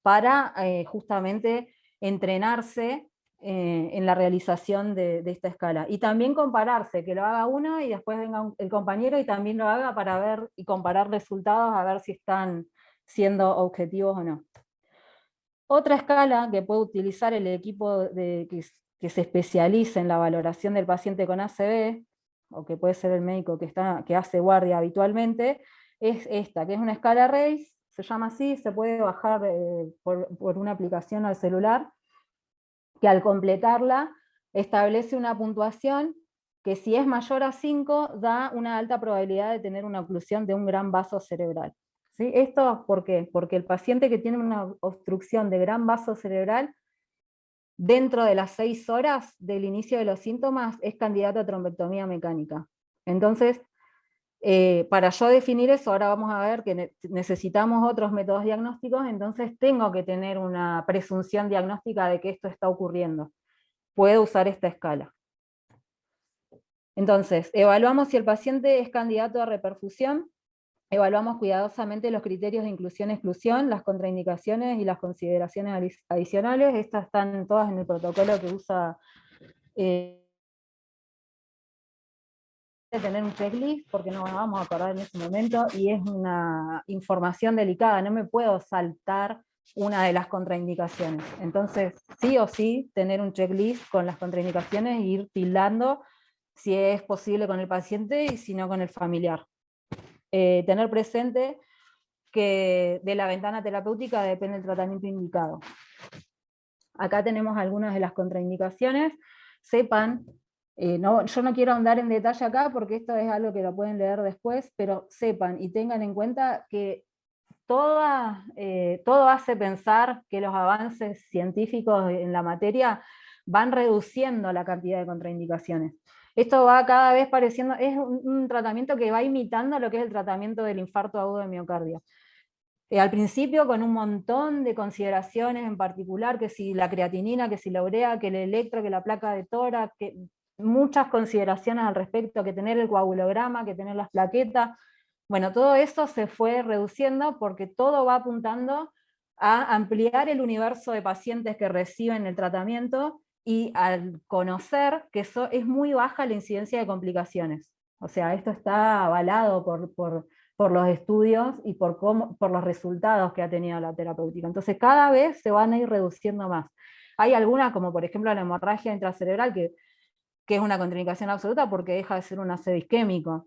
para justamente entrenarse en la realización de esta escala. Y también compararse, que lo haga uno y después venga el compañero y también lo haga, para ver y comparar resultados, a ver si están siendo objetivos o no. Otra escala que puede utilizar el equipo que se especialice en la valoración del paciente con ACV, o que puede ser el médico que hace guardia habitualmente, es esta, que es una escala RACE, se llama así, se puede bajar por una aplicación al celular, que al completarla establece una puntuación que, si es mayor a 5, da una alta probabilidad de tener una oclusión de un gran vaso cerebral. ¿Sí? ¿Esto por qué? Porque el paciente que tiene una obstrucción de gran vaso cerebral, dentro de las 6 horas del inicio de los síntomas, es candidato a trombectomía mecánica. Entonces, para yo definir eso, ahora vamos a ver que necesitamos otros métodos diagnósticos, entonces tengo que tener una presunción diagnóstica de que esto está ocurriendo. Puedo usar esta escala. Entonces, evaluamos si el paciente es candidato a reperfusión, evaluamos cuidadosamente los criterios de inclusión-exclusión, las contraindicaciones y las consideraciones adicionales. Estas están todas en el protocolo que usa tener un checklist, porque no nos vamos a acordar en ese momento, y es una información delicada, no me puedo saltar una de las contraindicaciones. Entonces, sí o sí, tener un checklist con las contraindicaciones e ir tildando si es posible con el paciente y si no con el familiar. Tener presente que de la ventana terapéutica depende el tratamiento indicado. Acá tenemos algunas de las contraindicaciones. Sepan, yo no quiero ahondar en detalle acá porque esto es algo que lo pueden leer después, pero sepan y tengan en cuenta que todo hace pensar que los avances científicos en la materia van reduciendo la cantidad de contraindicaciones. Esto va cada vez pareciendo, es un tratamiento que va imitando lo que es el tratamiento del infarto agudo de miocardio. Al principio con un montón de consideraciones, en particular que si la creatinina, que si la urea, que el electro, que la placa de tórax, muchas consideraciones al respecto, que tener el coagulograma, que tener las plaquetas. Bueno, todo eso se fue reduciendo porque todo va apuntando a ampliar el universo de pacientes que reciben el tratamiento y al conocer que es muy baja la incidencia de complicaciones. O sea, esto está avalado por los estudios y por los resultados que ha tenido la terapéutica. Entonces cada vez se van a ir reduciendo más. Hay algunas, como por ejemplo la hemorragia intracerebral, que es una contraindicación absoluta porque deja de ser un ácido isquémico.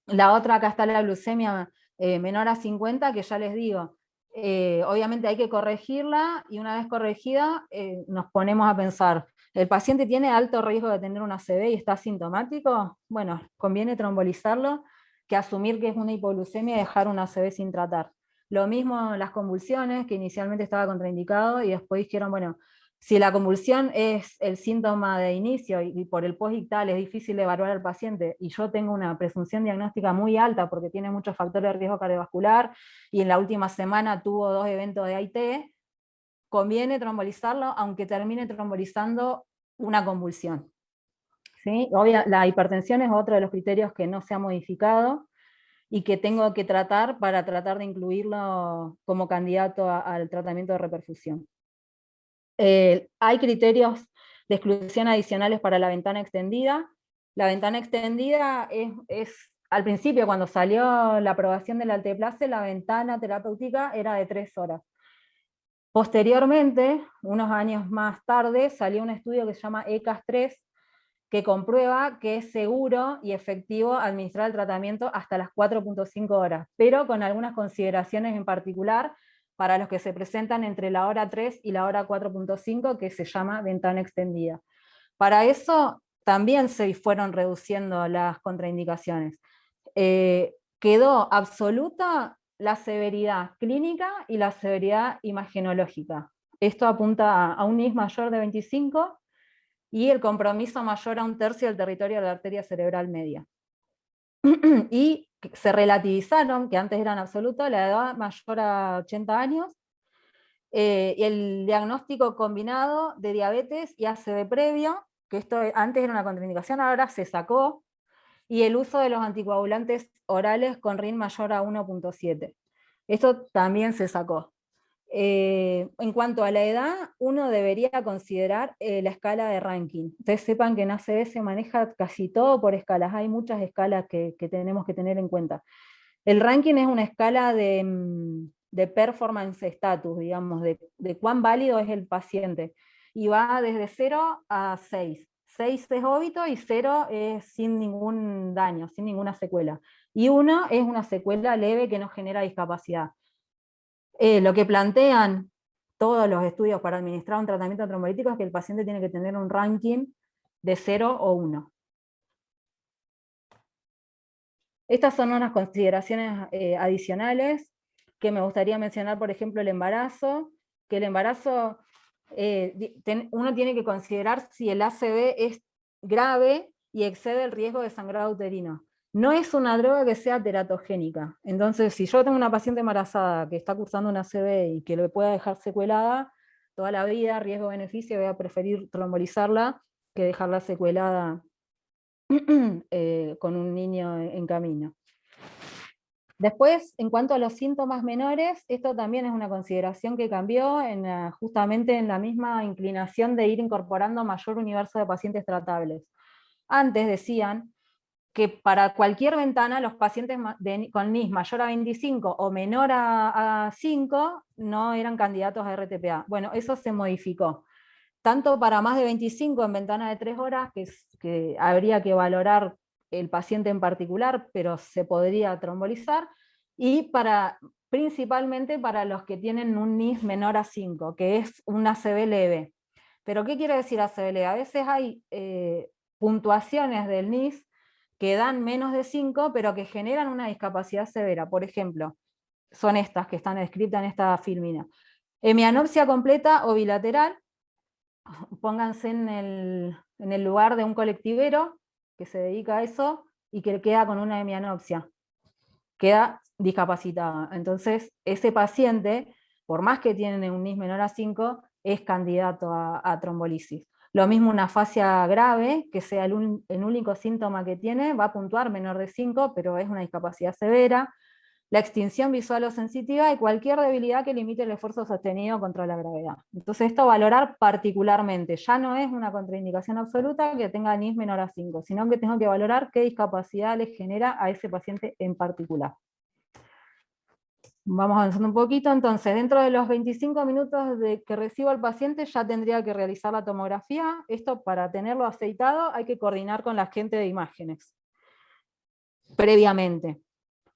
La otra, acá está la glucemia menor a 50, que ya les digo, obviamente hay que corregirla, y una vez corregida nos ponemos a pensar, ¿el paciente tiene alto riesgo de tener una ACV y está asintomático? Bueno, conviene trombolizarlo que asumir que es una hipoglucemia y dejar una ACV sin tratar. Lo mismo las convulsiones, que inicialmente estaba contraindicado, y después dijeron, bueno, si la convulsión es el síntoma de inicio y por el postictal es difícil de evaluar al paciente, y yo tengo una presunción diagnóstica muy alta porque tiene muchos factores de riesgo cardiovascular y en la última semana tuvo 2 eventos de AIT, conviene trombolizarlo aunque termine trombolizando una convulsión. ¿Sí? La hipertensión es otro de los criterios que no se ha modificado y que tengo que tratar para tratar de incluirlo como candidato al tratamiento de reperfusión. Hay criterios de exclusión adicionales para la ventana extendida. La ventana extendida es al principio, cuando salió la aprobación del alteplase, la ventana terapéutica era de 3 horas. Posteriormente, unos años más tarde, salió un estudio que se llama ECAS-3, que comprueba que es seguro y efectivo administrar el tratamiento hasta las 4.5 horas, pero con algunas consideraciones en particular para los que se presentan entre la hora 3 y la hora 4.5, que se llama ventana extendida. Para eso también se fueron reduciendo las contraindicaciones. Quedó absoluta la severidad clínica y la severidad imagenológica. Esto apunta a un NIS mayor de 25 y el compromiso mayor a 1/3 del territorio de la arteria cerebral media. Y se relativizaron, que antes eran absolutos, la edad mayor a 80 años, y el diagnóstico combinado de diabetes y ACV previo, que esto antes era una contraindicación, ahora se sacó, y el uso de los anticoagulantes orales con RIN mayor a 1.7. Esto también se sacó. En cuanto a la edad, uno debería considerar la escala de ranking. Ustedes sepan que en ACV se maneja casi todo por escalas, hay muchas escalas que tenemos que tener en cuenta. El ranking es una escala de performance status, digamos, de cuán válido es el paciente, y va desde 0 a 6. 6 es óbito y 0 es sin ningún daño, sin ninguna secuela. Y 1 es una secuela leve que no genera discapacidad. Lo que plantean todos los estudios para administrar un tratamiento trombolítico es que el paciente tiene que tener un ranking de 0 o 1. Estas son unas consideraciones adicionales que me gustaría mencionar, por ejemplo, el embarazo, que el embarazo, uno tiene que considerar si el ACV es grave y excede el riesgo de sangrado uterino. No es una droga que sea teratogénica. Entonces, si yo tengo una paciente embarazada que está cursando una ACV y que le pueda dejar secuelada toda la vida, riesgo-beneficio, voy a preferir trombolizarla que dejarla secuelada con un niño en camino. Después, en cuanto a los síntomas menores, esto también es una consideración que cambió justamente en la misma inclinación de ir incorporando mayor universo de pacientes tratables. Antes decían que para cualquier ventana los pacientes con NIS mayor a 25 o menor a 5 no eran candidatos a RTPA. Bueno, eso se modificó. Tanto para más de 25 en ventana de 3 horas, que habría que valorar el paciente en particular, pero se podría trombolizar, y principalmente para los que tienen un NIS menor a 5, que es un ACV leve. ¿Pero qué quiere decir ACV leve? A veces hay puntuaciones del NIS que dan menos de 5, pero que generan una discapacidad severa. Por ejemplo, son estas que están descritas en esta filmina. Hemianopsia completa o bilateral. Pónganse en el lugar de un colectivero que se dedica a eso y que queda con una hemianopsia. Queda discapacitada. Entonces, ese paciente, por más que tiene un NIS menor a 5, es candidato a trombolisis. Lo mismo una afasia grave, que sea el único síntoma que tiene, va a puntuar menor de 5, pero es una discapacidad severa. La extinción visual o sensitiva y cualquier debilidad que limite el esfuerzo sostenido contra la gravedad. Entonces esto valorar particularmente, ya no es una contraindicación absoluta que tenga NIS menor a 5, sino que tengo que valorar qué discapacidad le genera a ese paciente en particular. Vamos avanzando un poquito, entonces dentro de los 25 minutos de que recibo al paciente ya tendría que realizar la tomografía. Esto, para tenerlo aceitado, hay que coordinar con la gente de imágenes previamente.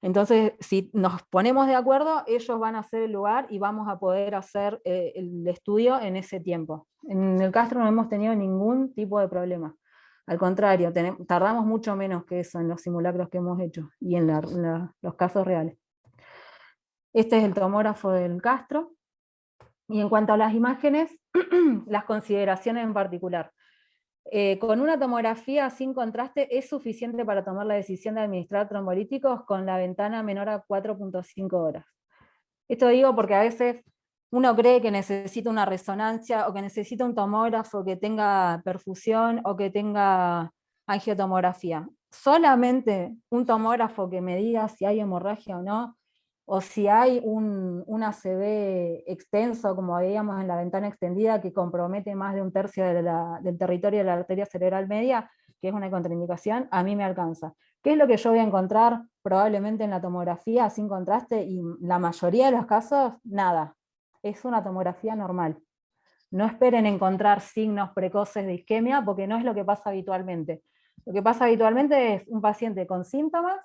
Entonces, si nos ponemos de acuerdo, ellos van a hacer el lugar y vamos a poder hacer el estudio en ese tiempo. En el Castro no hemos tenido ningún tipo de problema. Al contrario, tardamos mucho menos que eso en los simulacros que hemos hecho y en los casos reales. Este es el tomógrafo del Castro. Y en cuanto a las imágenes, las consideraciones en particular. Con una tomografía sin contraste es suficiente para tomar la decisión de administrar trombolíticos con la ventana menor a 4.5 horas. Esto digo porque a veces uno cree que necesita una resonancia o que necesita un tomógrafo que tenga perfusión o que tenga angiotomografía. Solamente un tomógrafo que me diga si hay hemorragia o no, o si hay un ACV extenso, como veíamos en la ventana extendida, que compromete más de un tercio del territorio de la arteria cerebral media, que es una contraindicación, a mí me alcanza. ¿Qué es lo que yo voy a encontrar probablemente en la tomografía sin contraste? Y la mayoría de los casos, nada. Es una tomografía normal. No esperen encontrar signos precoces de isquemia, porque no es lo que pasa habitualmente. Lo que pasa habitualmente es un paciente con síntomas,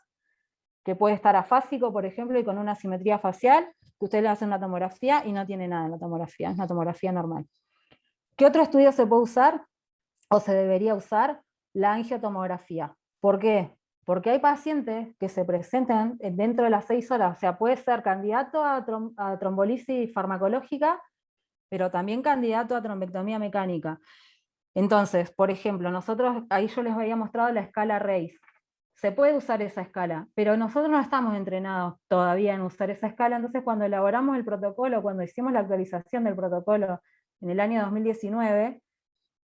que puede estar afásico, por ejemplo, y con una asimetría facial, que usted le hace una tomografía y no tiene nada en la tomografía, es una tomografía normal. ¿Qué otro estudio se puede usar o se debería usar? La angiotomografía. ¿Por qué? Porque hay pacientes que se presentan dentro de las 6 horas, o sea, puede ser candidato a trombolisis farmacológica, pero también candidato a trombectomía mecánica. Entonces, por ejemplo, nosotros, ahí yo les había mostrado la escala RACE. Se puede usar esa escala, pero nosotros no estamos entrenados todavía en usar esa escala, entonces cuando elaboramos el protocolo, cuando hicimos la actualización del protocolo en el año 2019,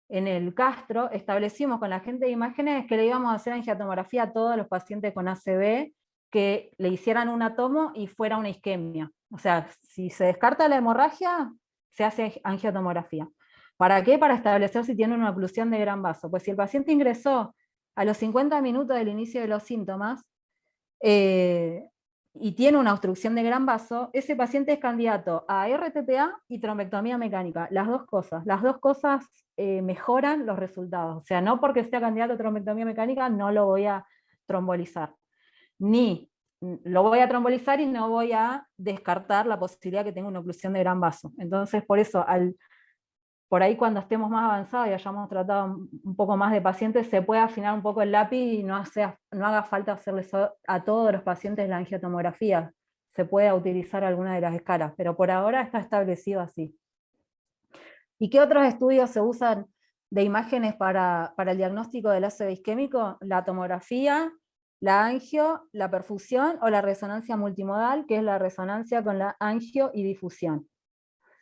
en el Castro establecimos con la gente de imágenes que le íbamos a hacer angiotomografía a todos los pacientes con ACV, que le hicieran una tomo y fuera una isquemia. O sea, si se descarta la hemorragia, se hace angiotomografía. ¿Para qué? Para establecer si tiene una oclusión de gran vaso. Pues si el paciente ingresó a los 50 minutos del inicio de los síntomas y tiene una obstrucción de gran vaso, ese paciente es candidato a RTPA y trombectomía mecánica. Las dos cosas mejoran los resultados. O sea, no porque sea candidato a trombectomía mecánica no lo voy a trombolizar. Ni lo voy a trombolizar y no voy a descartar la posibilidad que tenga una oclusión de gran vaso. Entonces, por eso, por ahí cuando estemos más avanzados y hayamos tratado un poco más de pacientes, se puede afinar un poco el lápiz y no haga falta hacerles a todos los pacientes la angiotomografía. Se puede utilizar alguna de las escalas, pero por ahora está establecido así. ¿Y qué otros estudios se usan de imágenes para el diagnóstico del ACV isquémico? La tomografía, la angio, la perfusión o la resonancia multimodal, que es la resonancia con la angio y difusión.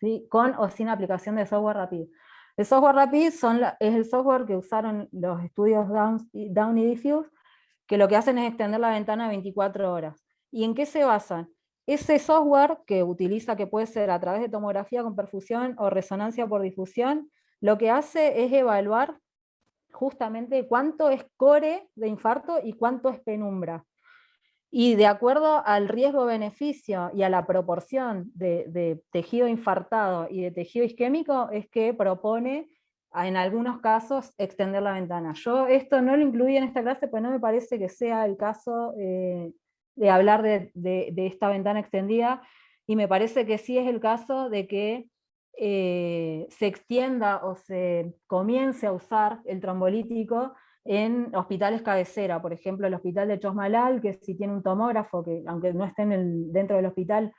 ¿Sí? Con o sin aplicación de software RAPID. El software RAPID es el software que usaron los estudios Down y Diffuse, que lo que hacen es extender la ventana 24 horas. ¿Y en qué se basan? Ese software que utiliza, que puede ser a través de tomografía con perfusión o resonancia por difusión, lo que hace es evaluar justamente cuánto es core de infarto y cuánto es penumbra. Y de acuerdo al riesgo-beneficio y a la proporción de tejido infartado y de tejido isquémico, es que propone, en algunos casos, extender la ventana. Yo esto no lo incluí en esta clase, pues no me parece que sea el caso de hablar de esta ventana extendida, y me parece que sí es el caso de que se extienda o se comience a usar el trombolítico en hospitales cabecera, por ejemplo el hospital de Chosmalal, que si tiene un tomógrafo, que aunque no esté dentro del hospital,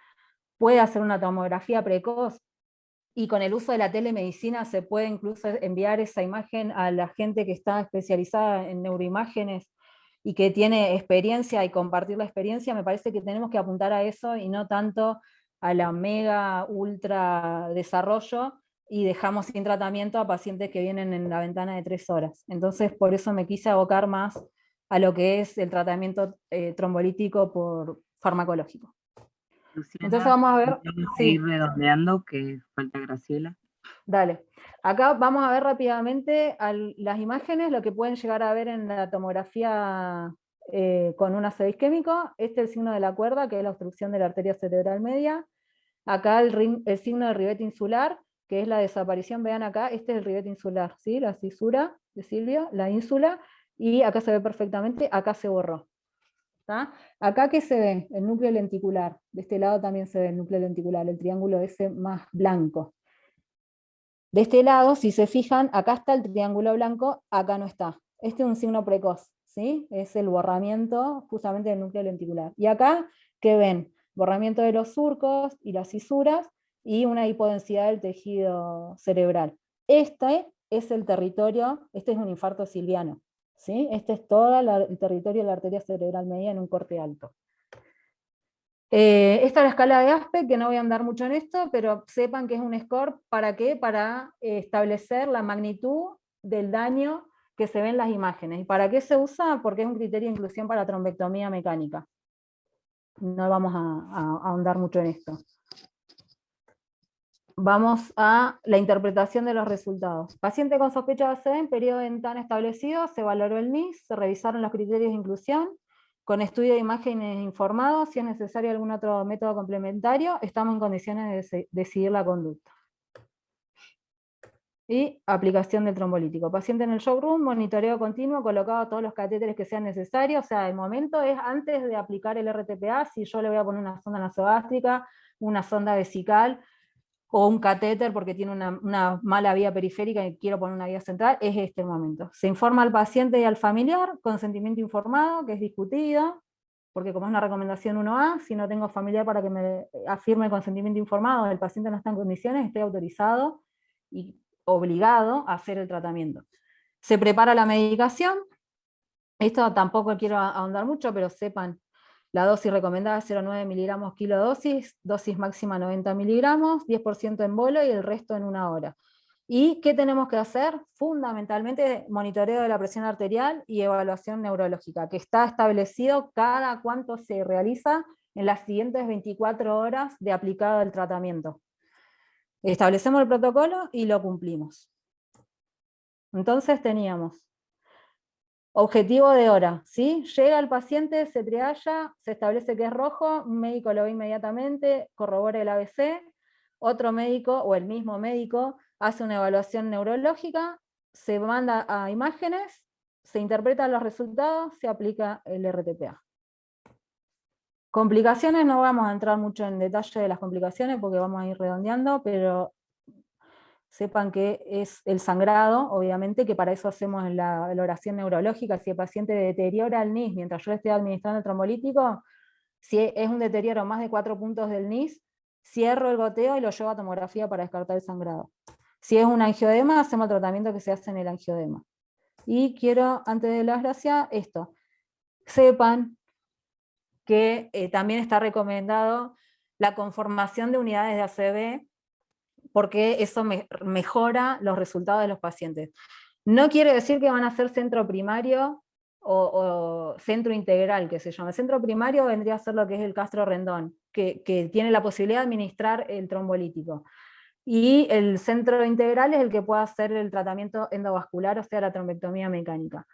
puede hacer una tomografía precoz, y con el uso de la telemedicina se puede incluso enviar esa imagen a la gente que está especializada en neuroimágenes y que tiene experiencia, y compartir la experiencia. Me parece que tenemos que apuntar a eso y no tanto a la mega ultra desarrollo, y dejamos sin tratamiento a pacientes que vienen en la ventana de 3 horas. Entonces, por eso me quise abocar más a lo que es el tratamiento trombolítico por farmacológico. Luciana, Entonces vamos a ver, vamos a sí, ir redondeando, que falta Graciela. dale. Acá vamos a ver rápidamente las imágenes, lo que pueden llegar a ver en la tomografía con un ácido isquémico. Este es el signo de la cuerda, que es la obstrucción de la arteria cerebral media. Acá el signo del ribete insular, que es la desaparición, vean acá, este es el ribete insular, ¿sí? La cisura de Silvio, la ínsula, y acá se ve perfectamente, acá se borró. ¿Tá? Acá, ¿qué se ve? El núcleo lenticular. De este lado también se ve el núcleo lenticular, el triángulo ese más blanco. De este lado, si se fijan, acá está el triángulo blanco, acá no está. Este es un signo precoz, ¿sí? Es el borramiento justamente del núcleo lenticular. Y acá, ¿qué ven? Borramiento de los surcos y las cisuras y una hipodensidad del tejido cerebral. Este es el territorio, este es un infarto silviano, ¿sí? Este es todo el territorio de la arteria cerebral media en un corte alto. Esta es la escala de Aspe, que no voy a andar mucho en esto, pero sepan que es un score, ¿para qué? Para establecer la magnitud del daño que se ve en las imágenes. ¿Y para qué se usa? Porque es un criterio de inclusión para trombectomía mecánica. No vamos a ahondar mucho en esto. Vamos a la interpretación de los resultados. Paciente con sospecha de ACV en periodo de ventana establecido, se valoró el NIS, se revisaron los criterios de inclusión, con estudio de imágenes informados, si es necesario algún otro método complementario, estamos en condiciones de decidir la conducta. Y aplicación del trombolítico. Paciente en el shock room, monitoreo continuo, colocado todos los catéteres que sean necesarios, o sea, el momento es antes de aplicar el RTPA, si yo le voy a poner una sonda nasogástrica, una sonda vesical, o un catéter porque tiene una mala vía periférica y quiero poner una vía central, es este el momento. Se informa al paciente y al familiar, consentimiento informado, que es discutido, porque como es una recomendación 1A, si no tengo familiar para que me afirme el consentimiento informado, el paciente no está en condiciones, estoy autorizado y obligado a hacer el tratamiento. Se prepara la medicación, esto tampoco quiero ahondar mucho, pero sepan, la dosis recomendada es 0,9 miligramos kilodosis, dosis máxima 90 miligramos, 10% en bolo y el resto en 1 hora. ¿Y qué tenemos que hacer? Fundamentalmente monitoreo de la presión arterial y evaluación neurológica, que está establecido cada cuánto se realiza en las siguientes 24 horas de aplicado el tratamiento. Establecemos el protocolo y lo cumplimos. Entonces teníamos objetivo de hora, ¿sí? Llega el paciente, se trialla, se establece que es rojo, un médico lo ve inmediatamente, corrobora el ABC, otro médico o el mismo médico hace una evaluación neurológica, se manda a imágenes, se interpretan los resultados, se aplica el RTPA. Complicaciones, no vamos a entrar mucho en detalle de las complicaciones porque vamos a ir redondeando, pero sepan que es el sangrado, obviamente, que para eso hacemos la valoración neurológica. Si el paciente deteriora el NIS mientras yo le estoy administrando el trombolítico, si es un deterioro más de 4 puntos del NIS, cierro el goteo y lo llevo a tomografía para descartar el sangrado. Si es un angioedema, hacemos el tratamiento que se hace en el angioedema. Y quiero, antes de la gracia, esto. Sepan que también está recomendado la conformación de unidades de ACV, porque eso mejora los resultados de los pacientes. No quiere decir que van a ser centro primario o centro integral, que se llama. Centro primario vendría a ser lo que es el Castro Rendón, que tiene la posibilidad de administrar el trombolítico. Y el centro integral es el que puede hacer el tratamiento endovascular, o sea, la trombectomía mecánica.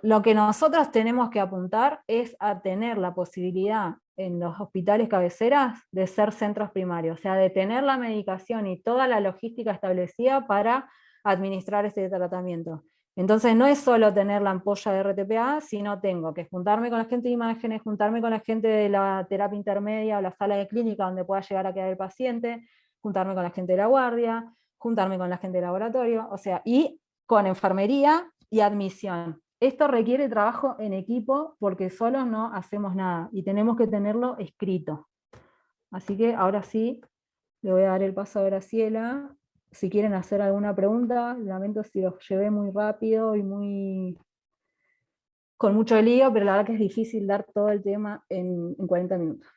Lo que nosotros tenemos que apuntar es a tener la posibilidad en los hospitales cabeceras de ser centros primarios, o sea, de tener la medicación y toda la logística establecida para administrar este tratamiento. Entonces no es solo tener la ampolla de RTPA, sino tengo que juntarme con la gente de imágenes, juntarme con la gente de la terapia intermedia o la sala de clínica donde pueda llegar a quedar el paciente, juntarme con la gente de la guardia, juntarme con la gente de laboratorio, o sea, y con enfermería y admisión. Esto requiere trabajo en equipo porque solos no hacemos nada y tenemos que tenerlo escrito. Así que ahora sí, le voy a dar el paso a Graciela. Si quieren hacer alguna pregunta, lamento si los llevé muy rápido y con mucho lío, pero la verdad que es difícil dar todo el tema en 40 minutos.